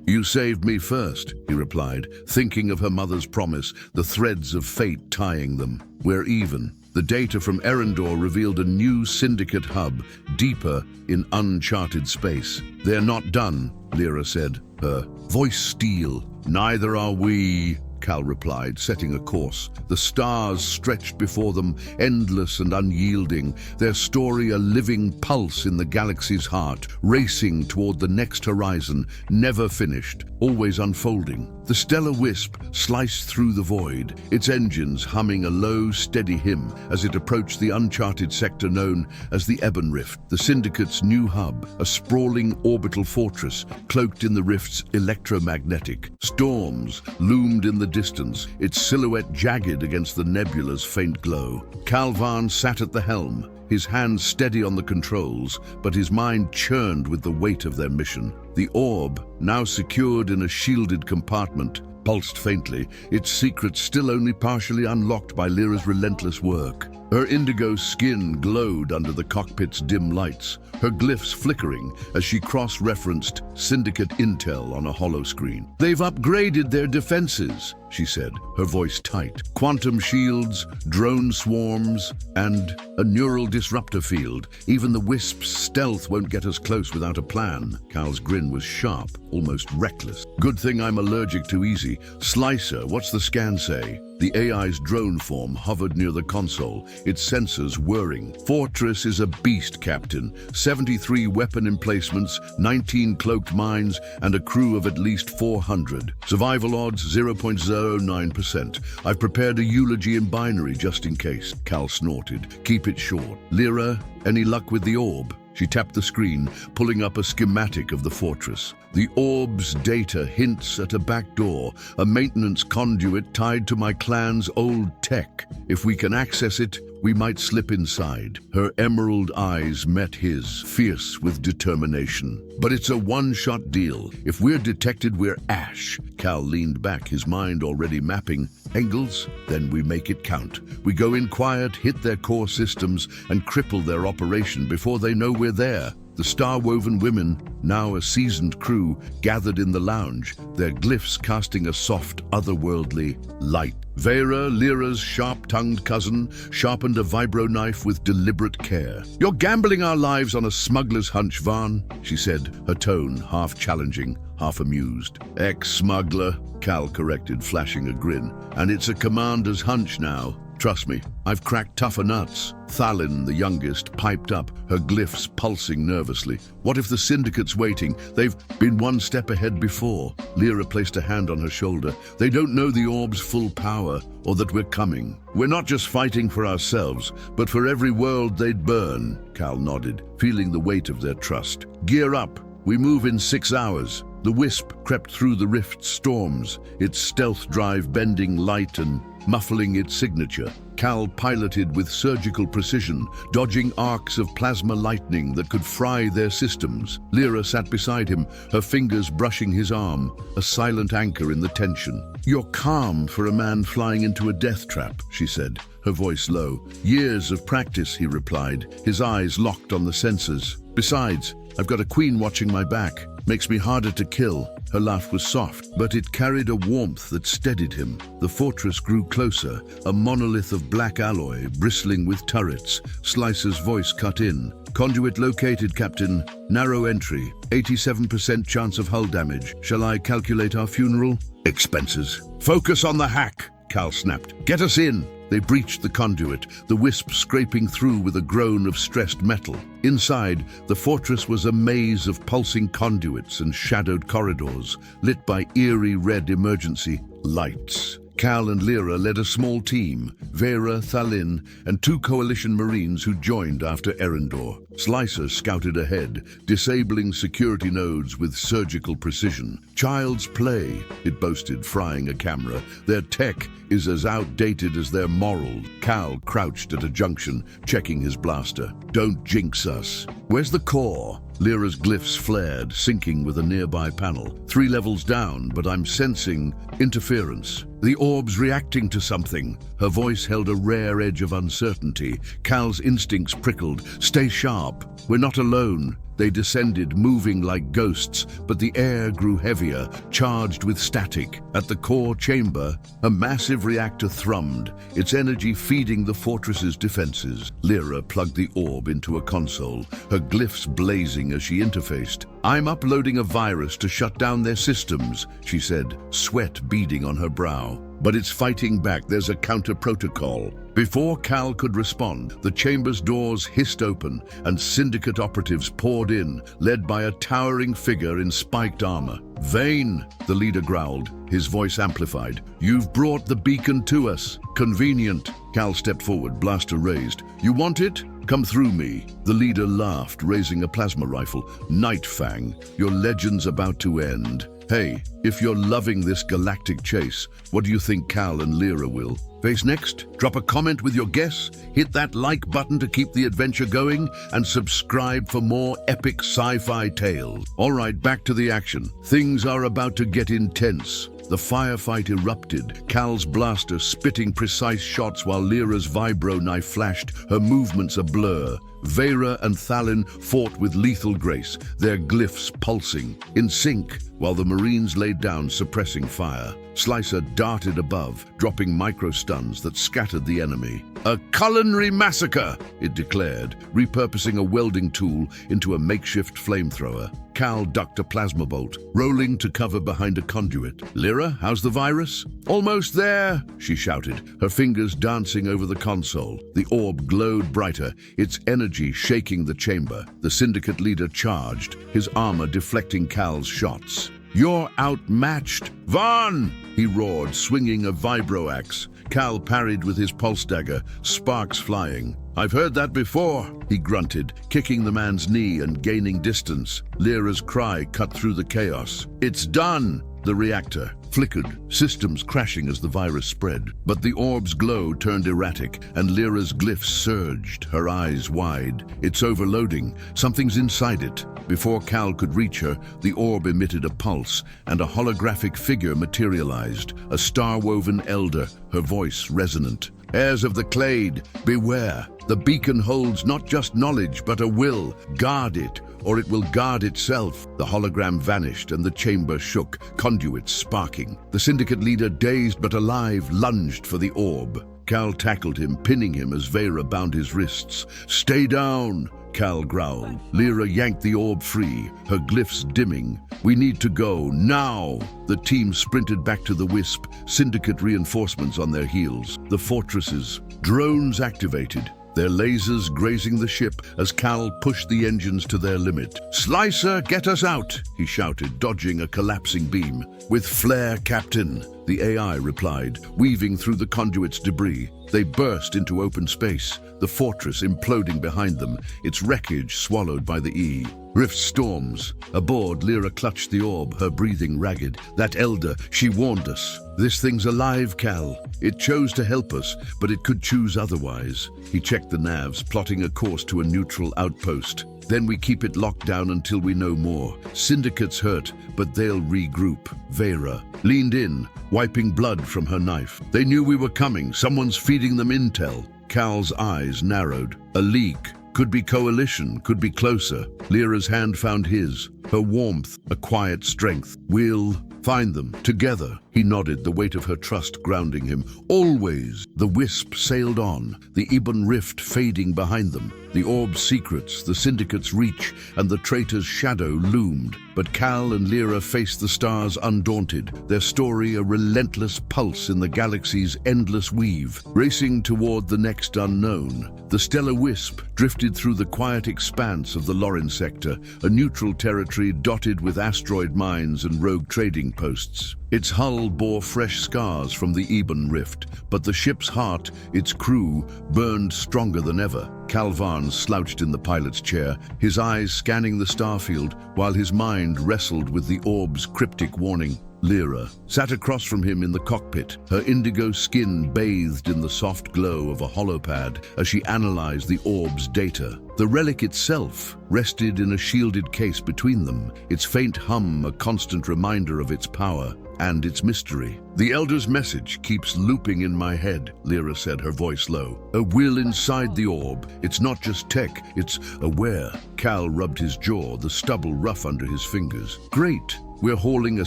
"You saved me first," he replied, thinking of her mother's promise, the threads of fate tying them. "We're even." The data from Erendor revealed a new syndicate hub, deeper in uncharted space. "They're not done," Lyra said, her voice steel. "Neither are we," Cal replied, setting a course. The stars stretched before them, endless and unyielding, their story a living pulse in the galaxy's heart, racing toward the next horizon, never finished, always unfolding. The stellar Wisp sliced through the void, its engines humming a low, steady hymn as it approached the uncharted sector known as the Ebon Rift, the Syndicate's new hub, a sprawling orbital fortress cloaked in the rift's electromagnetic. Storms loomed in the distance, its silhouette jagged against the nebula's faint glow. Cal Varn sat at the helm, his hands steady on the controls, but his mind churned with the weight of their mission. The orb, now secured in a shielded compartment, pulsed faintly, its secrets still only partially unlocked by Lyra's relentless work. Her indigo skin glowed under the cockpit's dim lights, her glyphs flickering as she cross-referenced Syndicate intel on a holoscreen. "They've upgraded their defenses," she said, her voice tight. "Quantum shields, drone swarms, and a neural disruptor field. Even the Wisp's stealth won't get us close without a plan." Cal's grin was sharp, almost reckless. "Good thing I'm allergic to easy. Slicer, what's the scan say?" The AI's drone form hovered near the console, its sensors whirring. "Fortress is a beast, Captain. 73 weapon emplacements, 19 cloaked mines, and a crew of at least 400. Survival odds 0.09%. I've prepared a eulogy in binary just in case." Cal snorted. "Keep it short. Lyra, any luck with the orb?" She tapped the screen, pulling up a schematic of the fortress. "The orb's data hints at a back door, a maintenance conduit tied to my clan's old tech. If we can access it, we might slip inside." Her emerald eyes met his, fierce with determination. "But it's a one-shot deal. If we're detected, we're ash." Cal leaned back, his mind already mapping. "Engels, then we make it count. We go in quiet, hit their core systems, and cripple their operation before they know we're there." The star-woven women, now a seasoned crew, gathered in the lounge, their glyphs casting a soft, otherworldly light. Vera, Lyra's sharp-tongued cousin, sharpened a vibro knife with deliberate care. "You're gambling our lives on a smuggler's hunch, Varn," she said, her tone half challenging, half amused. "Ex-smuggler," Cal corrected, flashing a grin. "And it's a commander's hunch now. Trust me, I've cracked tougher nuts." Thalin, the youngest, piped up, her glyphs pulsing nervously. "What if the Syndicate's waiting? They've been one step ahead before." Lyra placed a hand on her shoulder. "They don't know the orb's full power, or that we're coming. We're not just fighting for ourselves, but for every world they'd burn." Cal nodded, feeling the weight of their trust. "Gear up. We move in 6 hours." The Wisp crept through the rift's storms, its stealth drive bending light and muffling its signature. Cal piloted with surgical precision, dodging arcs of plasma lightning that could fry their systems. Lyra sat beside him, her fingers brushing his arm, a silent anchor in the tension. "You're calm for a man flying into a death trap," she said, her voice low. "Years of practice," he replied, his eyes locked on the sensors. "Besides, I've got a queen watching my back. Makes me harder to kill." Her laugh was soft, but it carried a warmth that steadied him. The fortress grew closer, a monolith of black alloy, bristling with turrets. Slicer's voice cut in. "Conduit located, Captain. Narrow entry. 87% chance of hull damage. Shall I calculate our funeral?" "Expenses." "Focus on the hack," Cal snapped. "Get us in." They breached the conduit, the Wisp scraping through with a groan of stressed metal. Inside, the fortress was a maze of pulsing conduits and shadowed corridors, lit by eerie red emergency lights. Cal and Lyra led a small team, Vera, Thalin, and 2 coalition marines who joined after Erendor. Slicer scouted ahead, disabling security nodes with surgical precision. Child's play, it boasted, frying a camera. Their tech is as outdated as their morals. Cal crouched at a junction, checking his blaster. Don't jinx us. Where's the core? Lyra's glyphs flared, syncing with a nearby panel. 3 levels down, but I'm sensing interference. The orb's reacting to something. Her voice held a rare edge of uncertainty. Cal's instincts prickled. Stay sharp. We're not alone. They descended, moving like ghosts, but the air grew heavier, charged with static. At the core chamber, a massive reactor thrummed, its energy feeding the fortress's defenses. Lyra plugged the orb into a console, her glyphs blazing as she interfaced. I'm uploading a virus to shut down their systems, she said, sweat beading on her brow. But it's fighting back. There's a counter-protocol. Before Cal could respond, the chamber's doors hissed open and syndicate operatives poured in, led by a towering figure in spiked armor. Vane, the leader growled, his voice amplified. You've brought the beacon to us. Convenient. Cal stepped forward, blaster raised. You want it? Come through me. The leader laughed, raising a plasma rifle. Night Fang, your legend's about to end. Hey, if you're loving this galactic chase, what do you think Cal and Lyra will face next? Drop a comment with your guess, hit that like button to keep the adventure going, and subscribe for more epic sci-fi tales. All right, back to the action. Things are about to get intense. The firefight erupted, Cal's blaster spitting precise shots while Lyra's vibro knife flashed, her movements a blur. Vera and Thalin fought with lethal grace, their glyphs pulsing, in sync, while the Marines laid down suppressing fire. Slicer darted above, dropping micro-stuns that scattered the enemy. A culinary massacre, it declared, repurposing a welding tool into a makeshift flamethrower. Cal ducked a plasma bolt, rolling to cover behind a conduit. Lyra, how's the virus? Almost there, she shouted, her fingers dancing over the console. The orb glowed brighter, its energy shaking the chamber. The syndicate leader charged, his armor deflecting Cal's shots. You're outmatched. Vaughn! He roared, swinging a vibro axe. Cal parried with his pulse dagger, sparks flying. I've heard that before, he grunted, kicking the man's knee and gaining distance. Lyra's cry cut through the chaos. It's done! The reactor flickered, systems crashing as the virus spread. But the orb's glow turned erratic, and Lyra's glyphs surged, her eyes wide. It's overloading. Something's inside it. Before Cal could reach her, the orb emitted a pulse, and a holographic figure materialized, a star-woven elder, her voice resonant. Heirs of the Clade, beware. The beacon holds not just knowledge, but a will. Guard it, or it will guard itself. The hologram vanished and the chamber shook, conduits sparking. The syndicate leader, dazed but alive, lunged for the orb. Cal tackled him, pinning him as Vera bound his wrists. Stay down, Cal growled. Lyra yanked the orb free, her glyphs dimming. We need to go, now! The team sprinted back to the Wisp, syndicate reinforcements on their heels. The fortresses, drones activated, their lasers grazing the ship as Cal pushed the engines to their limit. Slicer, get us out, he shouted, dodging a collapsing beam. With flair, Captain, the AI replied, weaving through the conduit's debris. They burst into open space, the fortress imploding behind them, its wreckage swallowed by the E. Rift storms. Aboard, Lyra clutched the orb, her breathing ragged. That elder, she warned us. This thing's alive, Cal. It chose to help us, but it could choose otherwise. He checked the navs, plotting a course to a neutral outpost. Then we keep it locked down until we know more. Syndicate's hurt, but they'll regroup. Vera leaned in, wiping blood from her knife. They knew we were coming. Someone's feeding them intel. Cal's eyes narrowed. A leak. Could be coalition, could be closer. Lyra's hand found his, her warmth, a quiet strength. We'll find them, together. He nodded, the weight of her trust grounding him. Always. The Wisp sailed on, the Ibn Rift fading behind them. The orb's secrets, the Syndicate's reach, and the traitor's shadow loomed. But Cal and Lyra faced the stars undaunted, their story a relentless pulse in the galaxy's endless weave. Racing toward the next unknown, the stellar Wisp drifted through the quiet expanse of the Lorin sector, a neutral territory dotted with asteroid mines and rogue trading posts. Its hull bore fresh scars from the Ebon Rift, but the ship's heart, its crew, burned stronger than ever. Cal Varn slouched in the pilot's chair, his eyes scanning the starfield, while his mind wrestled with the orb's cryptic warning. Lyra sat across from him in the cockpit, her indigo skin bathed in the soft glow of a holopad as she analyzed the orb's data. The relic itself rested in a shielded case between them, its faint hum a constant reminder of its power and its mystery. "The Elder's message keeps looping in my head," Lyra said, her voice low. "A will inside the orb. It's not just tech, it's aware." Cal rubbed his jaw, the stubble rough under his fingers. "Great. We're hauling a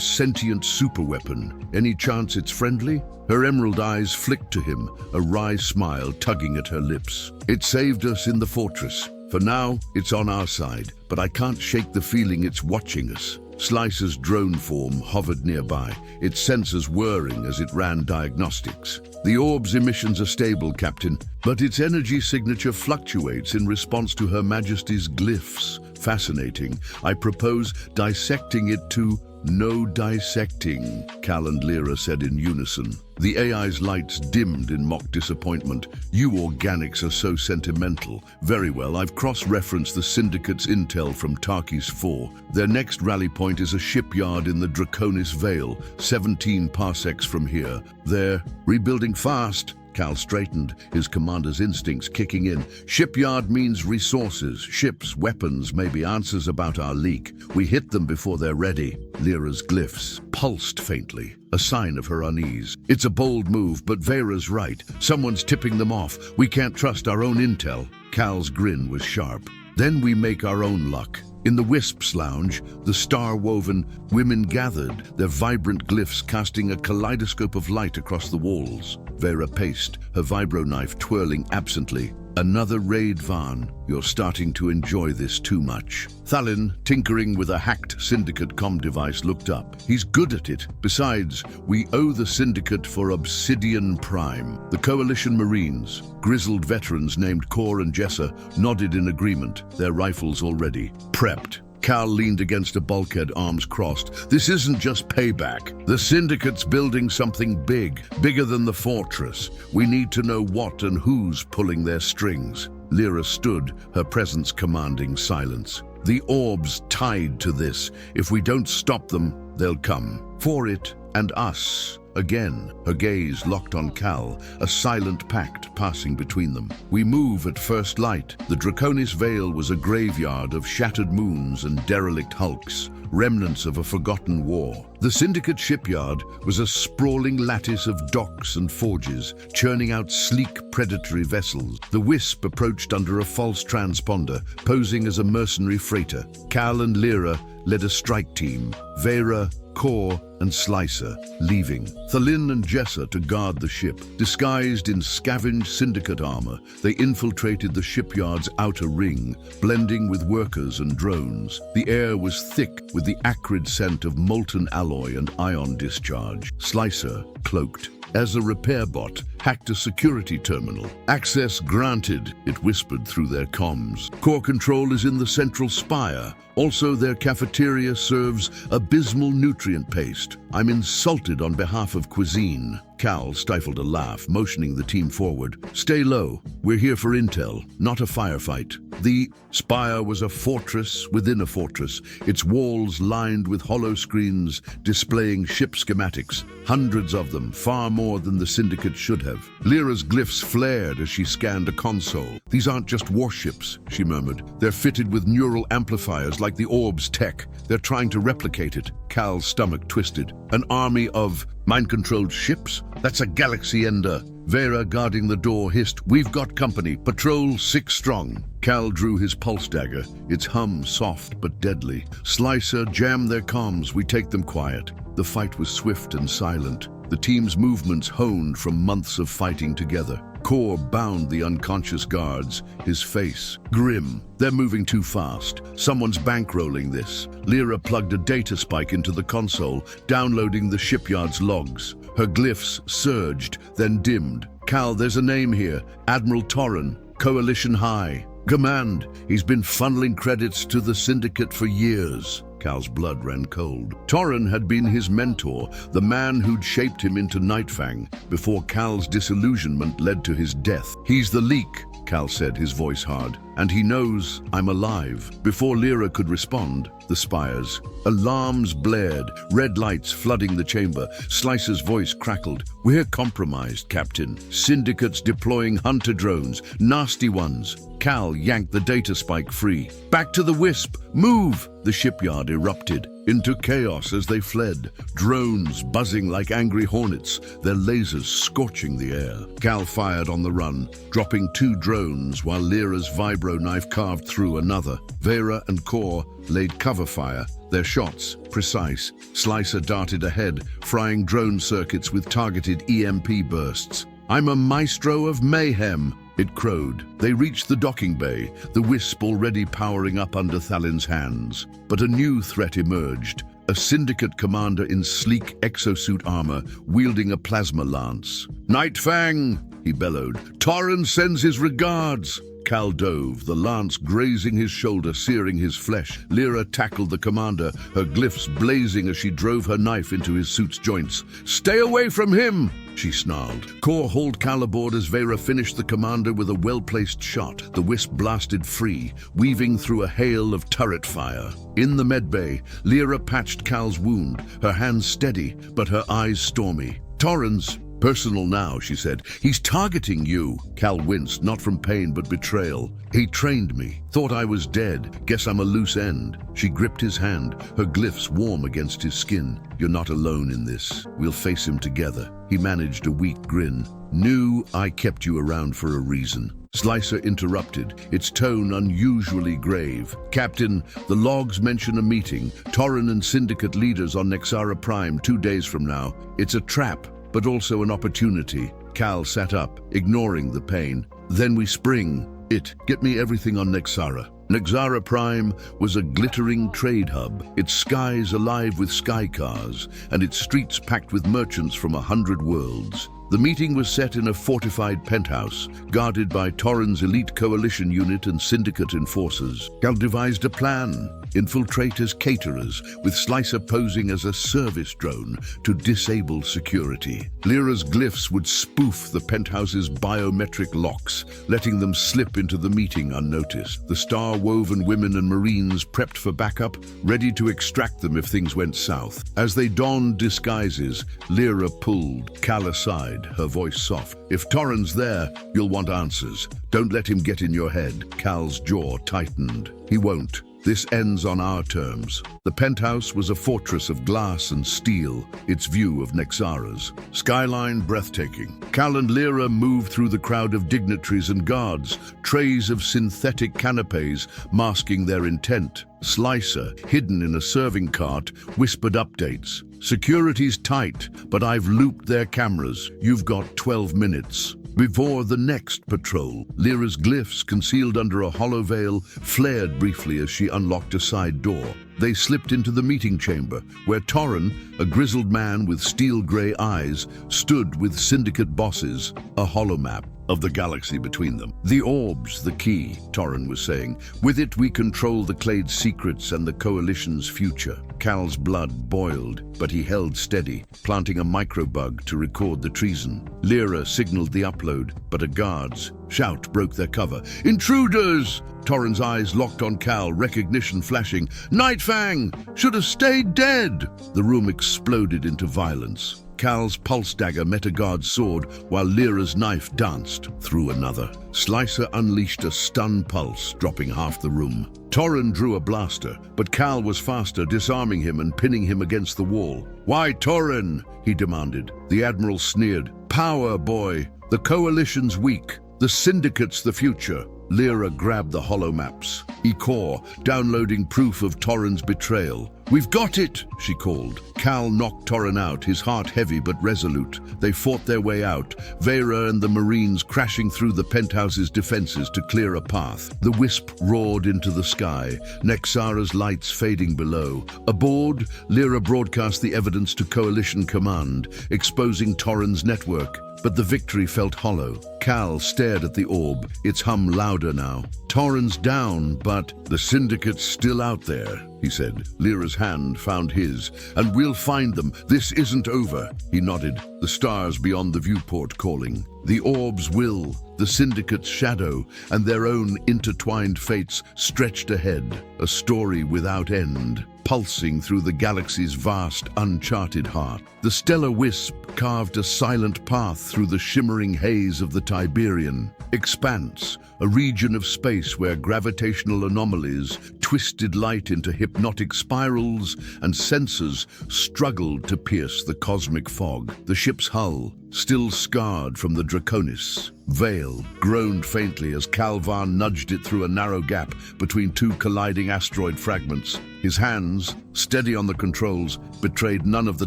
sentient superweapon. Any chance it's friendly?" Her emerald eyes flicked to him, a wry smile tugging at her lips. "It saved us in the fortress. For now, it's on our side, but I can't shake the feeling it's watching us." Slicer's drone form hovered nearby, its sensors whirring as it ran diagnostics. "The orb's emissions are stable, Captain, but its energy signature fluctuates in response to Her Majesty's glyphs. Fascinating. I propose dissecting it to..." "No dissecting," Cal and Lyra said in unison. The AI's lights dimmed in mock disappointment. "You organics are so sentimental." "Very well, I've cross-referenced the Syndicate's intel from Tarkis 4. Their next rally point is a shipyard in the Draconis Vale, 17 parsecs from here. They're rebuilding fast." Cal straightened, his commander's instincts kicking in. "Shipyard means resources, ships, weapons, maybe answers about our leak. We hit them before they're ready." Lyra's glyphs pulsed faintly, a sign of her unease. "It's a bold move, but Vera's right. Someone's tipping them off. We can't trust our own intel." Cal's grin was sharp. "Then we make our own luck." In the Wisps Lounge, the star-woven women gathered, their vibrant glyphs casting a kaleidoscope of light across the walls. Vera paced, her vibro knife twirling absently. "Another raid, Varn. You're starting to enjoy this too much." Thalin, tinkering with a hacked Syndicate comm device, looked up. "He's good at it. Besides, we owe the Syndicate for Obsidian Prime." The Coalition Marines, grizzled veterans named Kor and Jessa, nodded in agreement, their rifles already prepped. Cal leaned against a bulkhead, arms crossed. "This isn't just payback. The Syndicate's building something big, bigger than the fortress. We need to know what and who's pulling their strings." Lyra stood, her presence commanding silence. "The orb's tied to this. If we don't stop them, they'll come. For it and us." Again, her gaze locked on Cal, a silent pact passing between them. "We move at first light." The Draconis Vale was a graveyard of shattered moons and derelict hulks, remnants of a forgotten war. The Syndicate shipyard was a sprawling lattice of docks and forges, churning out sleek predatory vessels. The Wisp approached under a false transponder, posing as a mercenary freighter. Cal and Lyra led a strike team, Vera, Kor, and Slicer, leaving. Thalin and Jessa to guard the ship. Disguised in scavenged Syndicate armor, they infiltrated the shipyard's outer ring, blending with workers and drones. The air was thick with the acrid scent of molten alloy and ion discharge. Slicer, cloaked as a repair bot, hacked a security terminal. "Access granted," it whispered through their comms. "Core control is in the central spire. Also, their cafeteria serves abysmal nutrient paste. I'm insulted on behalf of cuisine." Cal stifled a laugh, motioning the team forward. "Stay low. We're here for intel, not a firefight." The spire was a fortress within a fortress, its walls lined with hollow screens displaying ship schematics, hundreds of them, far more than the Syndicate should have. Lyra's glyphs flared as she scanned a console. "These aren't just warships," she murmured. "They're fitted with neural amplifiers like the orb's tech. They're trying to replicate it." Cal's stomach twisted. "An army of mind-controlled ships? That's a galaxy ender." Vera, guarding the door, hissed, "We've got company. Patrol 6 strong." Cal drew his pulse dagger, its hum soft but deadly. "Slicer, jam their comms. We take them quiet." The fight was swift and silent, the team's movements honed from months of fighting together. Kor bound the unconscious guards, his face grim. "They're moving too fast. Someone's bankrolling this." Lyra plugged a data spike into the console, downloading the shipyard's logs. Her glyphs surged, then dimmed. "Cal, there's a name here. Admiral Torren, Coalition High. Command, he's been funneling credits to the Syndicate for years." Cal's blood ran cold. Torren had been his mentor, the man who'd shaped him into Nightfang before Cal's disillusionment led to his death. "He's the leak," Cal said, his voice hard, "and he knows I'm alive." Before Lyra could respond, the spires. Alarms blared, red lights flooding the chamber. Slicer's voice crackled. "We're compromised, Captain. Syndicates deploying hunter drones, nasty ones." Cal yanked the data spike free. "Back to the Wisp! Move!" The shipyard erupted into chaos as they fled. Drones buzzing like angry hornets, their lasers scorching the air. Cal fired on the run, dropping 2 drones while Lyra's vibro knife carved through another. Vera and Kor laid cover fire, their shots precise. Slicer darted ahead, frying drone circuits with targeted EMP bursts. "I'm a maestro of mayhem," it crowed. They reached the docking bay, the Wisp already powering up under Thalin's hands. But a new threat emerged. A Syndicate commander in sleek exosuit armor, wielding a plasma lance. "Nightfang!" he bellowed. "Torren sends his regards!" Cal dove, the lance grazing his shoulder, searing his flesh. Lyra tackled the commander, her glyphs blazing as she drove her knife into his suit's joints. "Stay away from him!" she snarled. Kor hauled Cal aboard as Vera finished the commander with a well-placed shot. The Wisp blasted free, weaving through a hail of turret fire. In the medbay, Lyra patched Cal's wound, her hands steady, but her eyes stormy. "Torren's personal now," she said. "He's targeting you." Cal winced, not from pain but betrayal. "He trained me. Thought I was dead. Guess I'm a loose end." She gripped his hand, her glyphs warm against his skin. "You're not alone in this. We'll face him together." He managed a weak grin. "Knew I kept you around for a reason." Slicer interrupted, its tone unusually grave. "Captain, the logs mention a meeting. Torren and Syndicate leaders on Nexara Prime 2 days from now. It's a trap, but also an opportunity." Cal sat up, ignoring the pain. "Then we spring it. Get me everything on Nexara." Nexara Prime was a glittering trade hub, its skies alive with sky cars, and its streets packed with merchants from 100 worlds. The meeting was set in a fortified penthouse, guarded by Torren's elite coalition unit and Syndicate enforcers. Cal devised a plan. Infiltrate as caterers, with Slicer posing as a service drone to disable security. Lyra's glyphs would spoof the penthouse's biometric locks, letting them slip into the meeting unnoticed. The star-woven women and marines prepped for backup, ready to extract them if things went south. As they donned disguises, Lyra pulled Cal aside, her voice soft. "If Torren's there, you'll want answers. Don't let him get in your head." Cal's jaw tightened. "He won't. This ends on our terms." The penthouse was a fortress of glass and steel, its view of Nexara's skyline breathtaking. Cal and Lyra moved through the crowd of dignitaries and guards, trays of synthetic canapes masking their intent. Slicer, hidden in a serving cart, whispered updates. "Security's tight, but I've looped their cameras. You've got 12 minutes." Before the next patrol, Lyra's glyphs, concealed under a hollow veil, flared briefly as she unlocked a side door. They slipped into the meeting chamber, where Torren, a grizzled man with steel-gray eyes, stood with Syndicate bosses, a holomap of the galaxy between them. "The orb's the key," Torren was saying. "With it we control the Clade's secrets and the Coalition's future." Cal's blood boiled, but he held steady, planting a microbug to record the treason. Lyra signaled the upload, but a guard's shout broke their cover. "Intruders!" Torren's eyes locked on Cal, recognition flashing. "Nightfang! Should have stayed dead!" The room exploded into violence. Cal's pulse dagger met a guard's sword, while Lyra's knife danced through another. Slicer unleashed a stun pulse, dropping half the room. Torren drew a blaster, but Cal was faster, disarming him and pinning him against the wall. "Why, Torren?" he demanded. The Admiral sneered. "Power, boy. The Coalition's weak. The Syndicate's the future." Lyra grabbed the holomaps. Kor, downloading proof of Torren's betrayal. "We've got it!" she called. Cal knocked Torren out, his heart heavy but resolute. They fought their way out, Vera and the Marines crashing through the penthouse's defenses to clear a path. The Wisp roared into the sky, Nexara's lights fading below. Aboard, Lyra broadcast the evidence to Coalition Command, exposing Torren's network. but the victory felt hollow. Cal stared at the orb, its hum louder now. Torrens down, but the Syndicate's still out there, he said. Lyra's hand found his. And we'll find them. This isn't over. He nodded, the stars beyond the viewport calling. The orb's will, the Syndicate's shadow, and their own intertwined fates stretched ahead, a story without end, pulsing through the galaxy's vast, uncharted heart. The stellar wisp carved a silent path through the shimmering haze of the Tiberian expanse, a region of space where gravitational anomalies twisted light into hypnotic spirals and sensors struggled to pierce the cosmic fog. The ship's hull, still scarred from the Draconis veil, groaned faintly as Cal Varn nudged it through a narrow gap between two colliding asteroid fragments. His hands, steady on the controls, betrayed none of the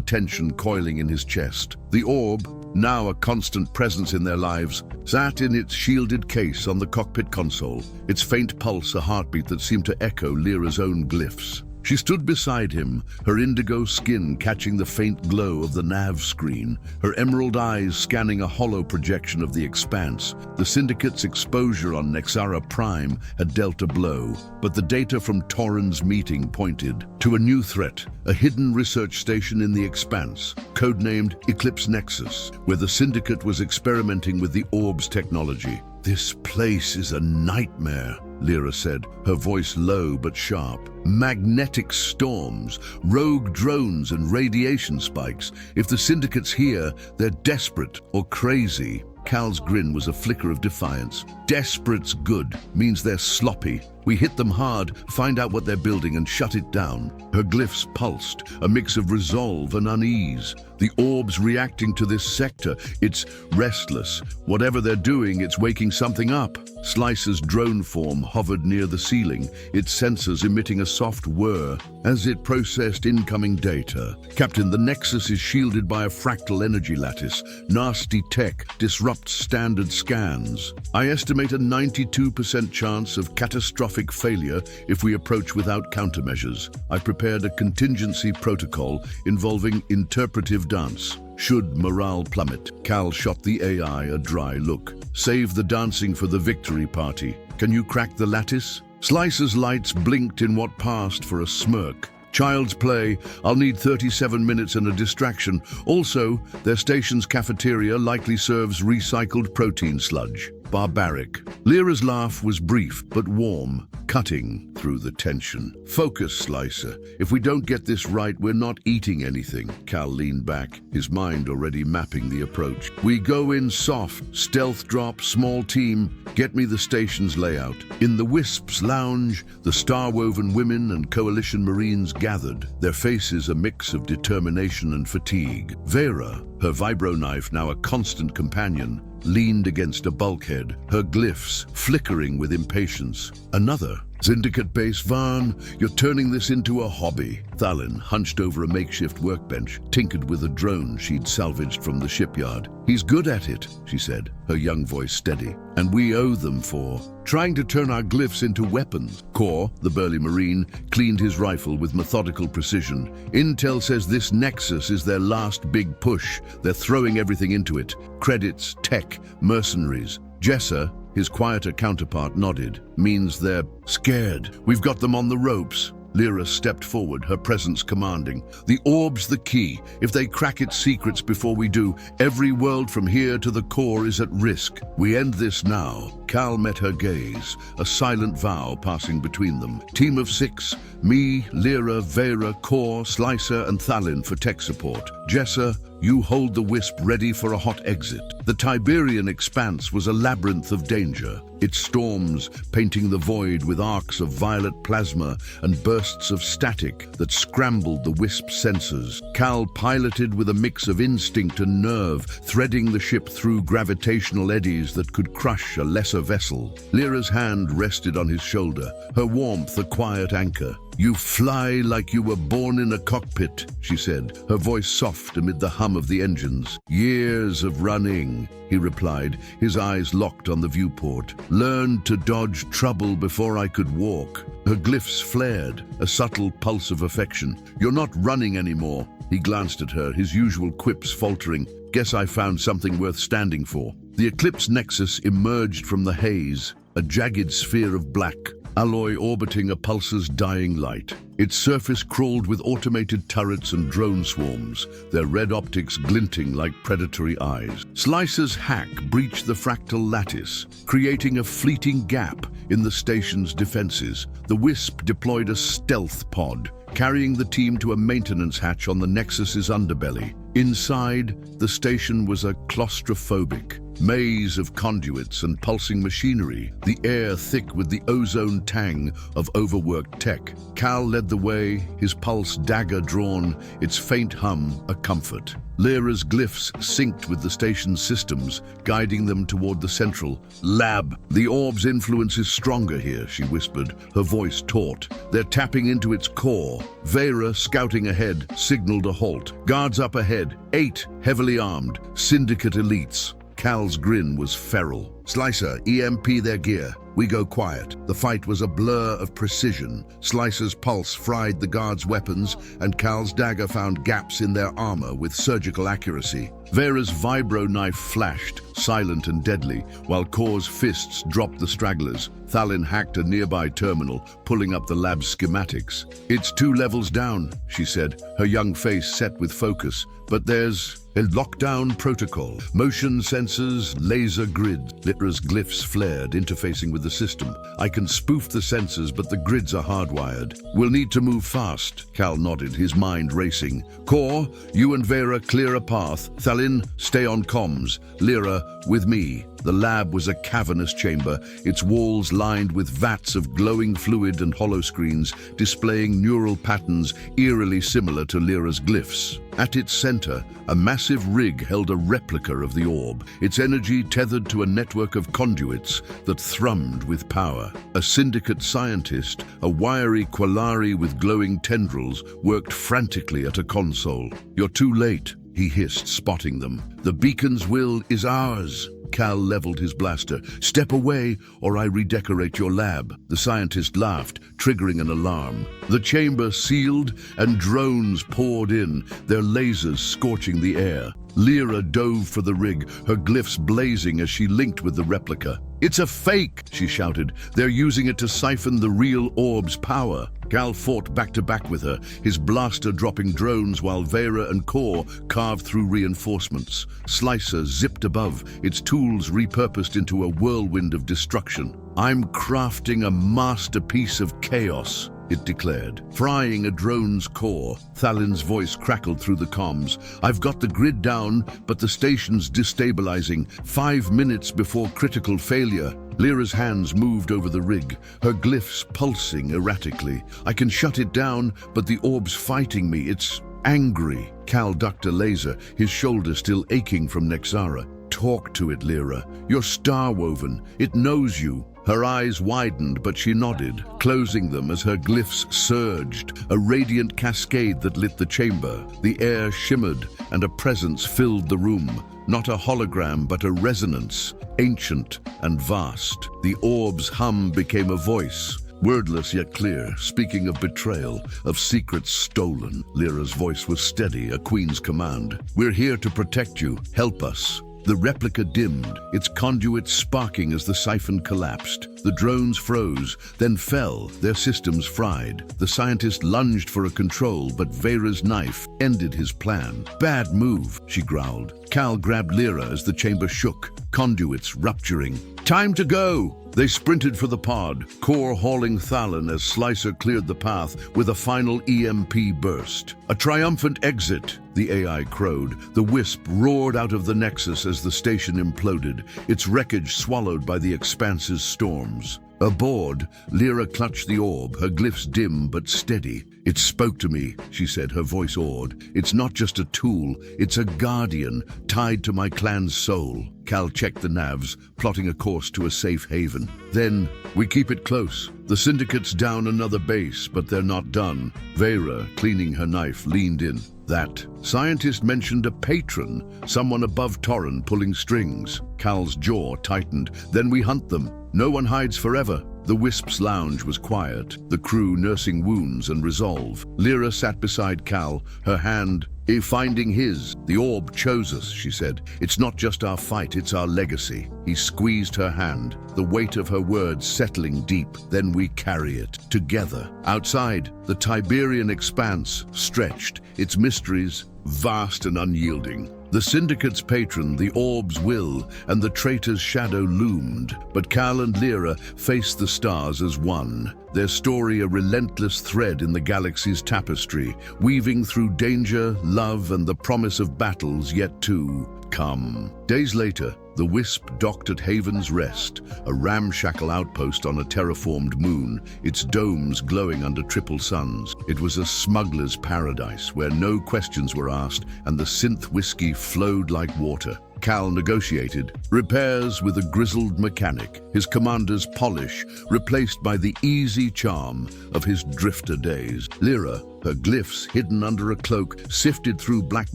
tension coiling in his chest. The orb, now a constant presence in their lives, sat in its shielded case on the cockpit console, its faint pulse a heartbeat that seemed to echo Lyra's own glyphs. She stood beside him, her indigo skin catching the faint glow of the nav screen, her emerald eyes scanning a hollow projection of the expanse. The Syndicate's exposure on Nexara Prime had dealt a blow, but the data from Torrens' meeting pointed to a new threat, a hidden research station in the expanse, codenamed Eclipse Nexus, where the Syndicate was experimenting with the orb's technology. "This place is a nightmare," Lyra said, her voice low but sharp. "Magnetic storms, rogue drones and radiation spikes. If the Syndicate's here, they're desperate or crazy." Cal's grin was a flicker of defiance. "Desperate's good, means they're sloppy. We hit them hard, find out what they're building and shut it down." Her glyphs pulsed, a mix of resolve and unease. The orb's reacting to this sector. It's restless. Whatever they're doing, it's waking something up. Slicer's drone form hovered near the ceiling, its sensors emitting a soft whir as it processed incoming data. "Captain, the Nexus is shielded by a fractal energy lattice. Nasty tech disrupts standard scans. I estimate a 92% chance of catastrophic failure if we approach without countermeasures. I've prepared a contingency protocol involving interpretive dance. Should morale plummet." Cal shot the AI a dry look. "Save the dancing for the victory party. Can you crack the lattice?" Slicer's lights blinked in what passed for a smirk. "Child's play. I'll need 37 minutes and a distraction. Also, their station's cafeteria likely serves recycled protein sludge." Barbaric. Lyra's laugh was brief but warm, cutting through the tension. "Focus, Slicer. If we don't get this right, we're not eating anything." Cal leaned back, his mind already mapping the approach. "We go in soft, stealth drop, small team. Get me the station's layout." In the Wisp's lounge, the star-woven women and Coalition Marines gathered, their faces a mix of determination and fatigue. Vera, her vibro knife now a constant companion, leaned against a bulkhead, her glyphs flickering with impatience. Another, "Syndicate base, Varn, you're turning this into a hobby." Thalin hunched over a makeshift workbench, tinkered with a drone she'd salvaged from the shipyard. "He's good at it," she said, her young voice steady. "And we owe them for trying to turn our glyphs into weapons." Kor, the burly Marine, cleaned his rifle with methodical precision. "Intel says this Nexus is their last big push. They're throwing everything into it. Credits, tech, mercenaries." Jessa, his quieter counterpart, nodded. "Means they're scared. We've got them on the ropes." Lyra stepped forward, her presence commanding. "The orb's the key. If they crack its secrets before we do, every world from here to the core is at risk. We end this now." Cal met her gaze, a silent vow passing between them. "Team of 6, me, Lyra, Vera, Kor, Slicer, and Thalin for tech support. Jessa, you hold the Wisp ready for a hot exit." The Tiberian expanse was a labyrinth of danger, its storms painting the void with arcs of violet plasma and bursts of static that scrambled the Wisp's sensors. Cal piloted with a mix of instinct and nerve, threading the ship through gravitational eddies that could crush a lesser vessel. Lyra's hand rested on his shoulder, her warmth a quiet anchor. "You fly like you were born in a cockpit," she said, her voice soft amid the hum of the engines. "Years of running," he replied, his eyes locked on the viewport. "Learned to dodge trouble before I could walk." Her glyphs flared, a subtle pulse of affection. "You're not running anymore. He glanced at her, his usual quips faltering. Guess I found something worth standing for. The Eclipse Nexus emerged from the haze, a jagged sphere of black, alloy orbiting a pulse's dying light. Its surface crawled with automated turrets and drone swarms, their red optics glinting like predatory eyes. Slicer's hack breached the fractal lattice, creating a fleeting gap in the station's defenses. The Wisp deployed a stealth pod, carrying the team to a maintenance hatch on the Nexus's underbelly. Inside, the station was a claustrophobic maze of conduits and pulsing machinery, the air thick with the ozone tang of overworked tech. Cal led the way, his pulse dagger drawn, its faint hum a comfort. Lyra's glyphs synced with the station's systems, guiding them toward the central lab. The orb's influence is stronger here, she whispered, her voice taut. They're tapping into its core. Vera, scouting ahead, signaled a halt. Guards up ahead, 8 heavily armed, syndicate elites. Cal's grin was feral. Slicer, EMP their gear. We go quiet. The fight was a blur of precision. Slicer's pulse fried the guards' weapons, and Cal's dagger found gaps in their armor with surgical accuracy. Vera's vibro knife flashed, silent and deadly, while Kor's fists dropped the stragglers. Thalin hacked a nearby terminal, pulling up the lab's schematics. It's 2 levels down, she said, her young face set with focus. But there's a lockdown protocol. Motion sensors, laser grids. Lyra's glyphs flared, interfacing with the system. I can spoof the sensors, but the grids are hardwired. We'll need to move fast. Cal nodded, his mind racing. Kor, you and Vera clear a path. Thalin, stay on comms. Lyra, with me. The lab was a cavernous chamber, its walls lined with vats of glowing fluid and holoscreens, displaying neural patterns eerily similar to Lyra's glyphs. At its center, a massive rig held a replica of the orb, its energy tethered to a network of conduits that thrummed with power. A syndicate scientist, a wiry Qualari with glowing tendrils, worked frantically at a console. You're too late, he hissed, spotting them. The beacon's will is ours. Cal leveled his blaster. Step away, or I redecorate your lab. The scientist laughed, triggering an alarm. The chamber sealed, and drones poured in, their lasers scorching the air. Lyra dove for the rig, her glyphs blazing as she linked with the replica. It's a fake, she shouted. They're using it to siphon the real orb's power. Cal fought back-to-back with her, his blaster dropping drones while Vera and Kor carved through reinforcements. Slicer zipped above, its tools repurposed into a whirlwind of destruction. I'm crafting a masterpiece of chaos, it declared. Frying a drone's core, Thalin's voice crackled through the comms. I've got the grid down, but the station's destabilizing. 5 minutes before critical failure. Lyra's hands moved over the rig, her glyphs pulsing erratically. I can shut it down, but the orb's fighting me. It's angry. Cal ducked a laser, his shoulder still aching from Nexara. Talk to it, Lyra. You're star-woven. It knows you. Her eyes widened, but she nodded, closing them as her glyphs surged, a radiant cascade that lit the chamber. The air shimmered, and a presence filled the room. Not a hologram, but a resonance, ancient and vast. The orb's hum became a voice, wordless yet clear, speaking of betrayal, of secrets stolen. Lyra's voice was steady, a queen's command. We're here to protect you. Help us. The replica dimmed, its conduit sparking as the siphon collapsed. The drones froze, then fell, their systems fried. The scientist lunged for a control, but Vera's knife ended his plan. Bad move, she growled. Cal grabbed Lyra as the chamber shook, conduits rupturing. Time to go! They sprinted for the pod, Kor hauling Thalin as Slicer cleared the path with a final EMP burst. A triumphant exit, the AI crowed. The Wisp roared out of the Nexus as the station imploded, its wreckage swallowed by the expanse's storms. Aboard, Lyra clutched the orb, her glyphs dim but steady. It spoke to me, she said, her voice awed. It's not just a tool, it's a guardian, tied to my clan's soul. Cal checked the navs, plotting a course to a safe haven. Then, we keep it close. The Syndicate's down another base, but they're not done. Vera, cleaning her knife, leaned in. That scientist mentioned a patron, someone above Torren pulling strings. Cal's jaw tightened. Then we hunt them. No one hides forever. The Wisp's lounge was quiet, the crew nursing wounds and resolve. Lyra sat beside Cal, her hand Finding his, the orb chose us, she said. It's not just our fight, it's our legacy. He squeezed her hand, the weight of her words settling deep. Then we carry it, together. Outside, the Tiberian expanse stretched, its mysteries vast and unyielding. The Syndicate's patron, the orb's will, and the traitor's shadow loomed. But Cal and Lyra faced the stars as one, their story a relentless thread in the galaxy's tapestry, weaving through danger, love, and the promise of battles yet to come. Days later, the Wisp docked at Haven's Rest, a ramshackle outpost on a terraformed moon, its domes glowing under triple suns. It was a smuggler's paradise where no questions were asked and the synth whiskey flowed like water. Cal negotiated repairs with a grizzled mechanic, his commander's polish replaced by the easy charm of his drifter days. Lyra, her glyphs hidden under a cloak, sifted through black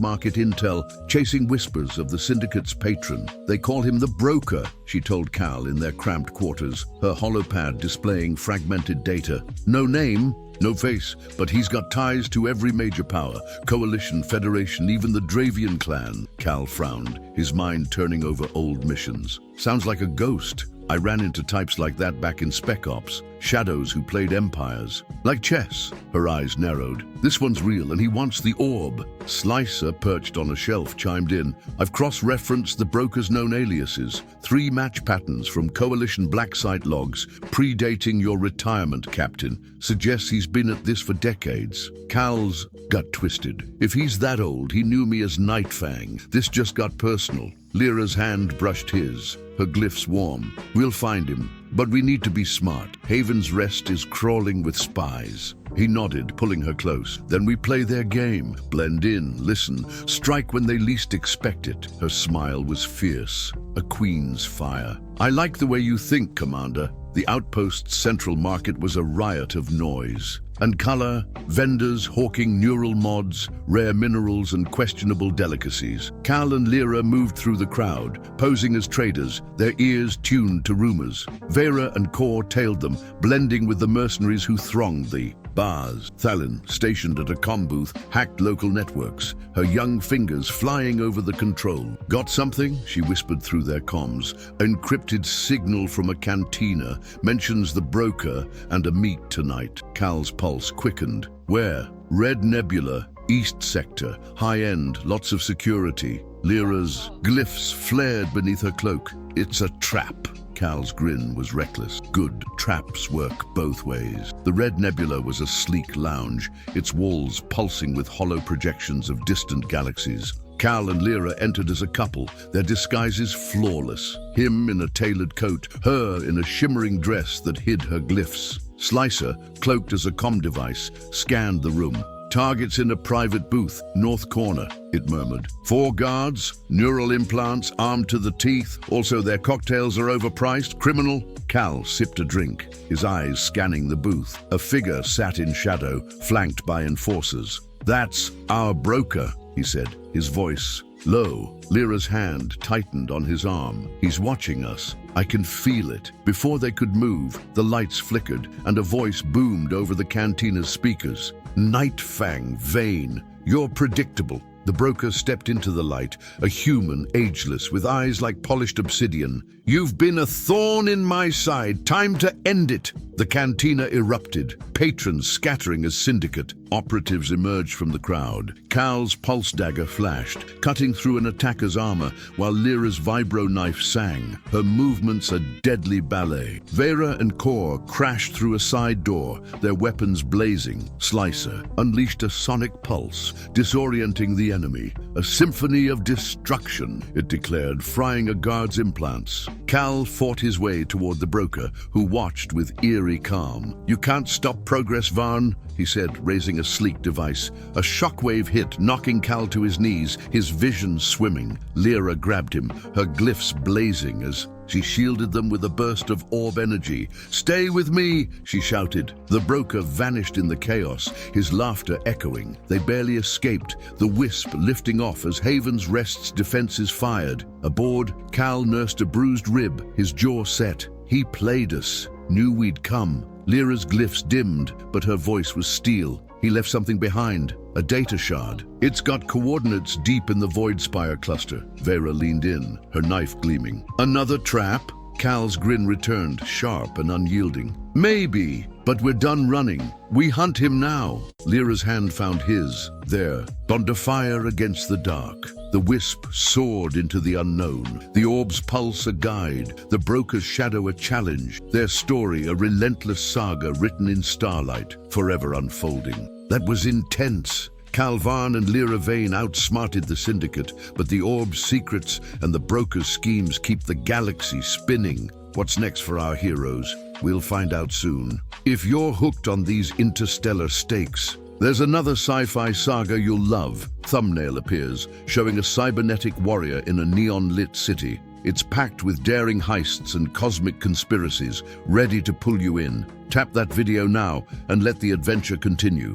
market intel, chasing whispers of the Syndicate's patron. They call him the Broker, she told Cal in their cramped quarters, her holopad displaying fragmented data. No name, no face, but he's got ties to every major power, coalition, federation, even the Dravian clan. Cal frowned, his mind turning over old missions. Sounds like a ghost. I ran into types like that back in Spec Ops, shadows who played empires. Like chess. Her eyes narrowed. This one's real and he wants the orb. Slicer, perched on a shelf, chimed in. I've cross-referenced the Broker's known aliases. 3 match patterns from Coalition Black Site logs, predating your retirement, Captain. Suggests he's been at this for decades. Cal's gut twisted. If he's that old, he knew me as Nightfang. This just got personal. Lyra's hand brushed his, her glyphs warm. We'll find him, but we need to be smart. Haven's Rest is crawling with spies. He nodded, pulling her close. Then we play their game. Blend in, listen, strike when they least expect it. Her smile was fierce, a queen's fire. I like the way you think, Commander. The outpost's central market was a riot of noise. And color, vendors hawking neural mods, rare minerals and questionable delicacies. Cal and Lyra moved through the crowd, posing as traders, their ears tuned to rumors. Vera and Kor tailed them, blending with the mercenaries who thronged the bars. Thalin, stationed at a comm booth, hacked local networks, her young fingers flying over the control. Got something? She whispered through their comms. Encrypted signal from a cantina mentions the Broker and a meet tonight. Cal's pulse quickened. Where? Red Nebula, East Sector, high-end, lots of security. Lyra's glyphs flared beneath her cloak. It's a trap. Cal's grin was reckless. Good traps work both ways. The Red Nebula was a sleek lounge, its walls pulsing with hollow projections of distant galaxies. Cal and Lyra entered as a couple, their disguises flawless. Him in a tailored coat, her in a shimmering dress that hid her glyphs. Slicer, cloaked as a comm device, scanned the room. Targets in a private booth, north corner, it murmured. 4 guards, neural implants, armed to the teeth. Also, their cocktails are overpriced. Criminal. Cal sipped a drink, his eyes scanning the booth. A figure sat in shadow, flanked by enforcers. That's our Broker, he said, his voice low. Lyra's hand tightened on his arm. He's watching us. I can feel it. Before they could move, the lights flickered and a voice boomed over the cantina's speakers. Nightfang, vain. You're predictable. The Broker stepped into the light, a human, ageless, with eyes like polished obsidian. You've been a thorn in my side. Time to end it. The cantina erupted, patrons scattering as Syndicate. Operatives emerged from the crowd. Cal's pulse dagger flashed, cutting through an attacker's armor, while Lyra's vibro knife sang, her movements a deadly ballet. Vera and Kor crashed through a side door, their weapons blazing. Slicer unleashed a sonic pulse, disorienting the enemy. A symphony of destruction, it declared, frying a guard's implants. Cal fought his way toward the Broker, who watched with eerie calm. You can't stop progress, Varn, he said, raising a sleek device. A shockwave hit, knocking Cal to his knees, his vision swimming. Lyra grabbed him, her glyphs blazing as she shielded them with a burst of orb energy. Stay with me, she shouted. The Broker vanished in the chaos, his laughter echoing. They barely escaped, the Wisp lifting off as Haven's Rest's defenses fired. Aboard, Cal nursed a bruised rib, his jaw set. He played us, knew we'd come. Lyra's glyphs dimmed, but her voice was steel. He left something behind, A data shard. It's got coordinates deep in the Void Spire cluster. Vera leaned in, her knife gleaming. Another trap? Cal's grin returned, sharp and unyielding. Maybe, but we're done running. We hunt him now. Lyra's hand found his, there, under fire against the dark. The wisp soared into the unknown, the orb's pulse a guide, the broker's shadow a challenge, their story a relentless saga written in starlight, forever unfolding. That was intense. Cal Varn and Lyra Vane outsmarted the Syndicate, but the orb's secrets and the broker's schemes keep the galaxy spinning. What's next for our heroes? We'll find out soon. If you're hooked on these interstellar stakes, there's another sci-fi saga you'll love. Thumbnail appears, showing a cybernetic warrior in a neon-lit city. It's packed with daring heists and cosmic conspiracies, ready to pull you in. Tap that video now and let the adventure continue.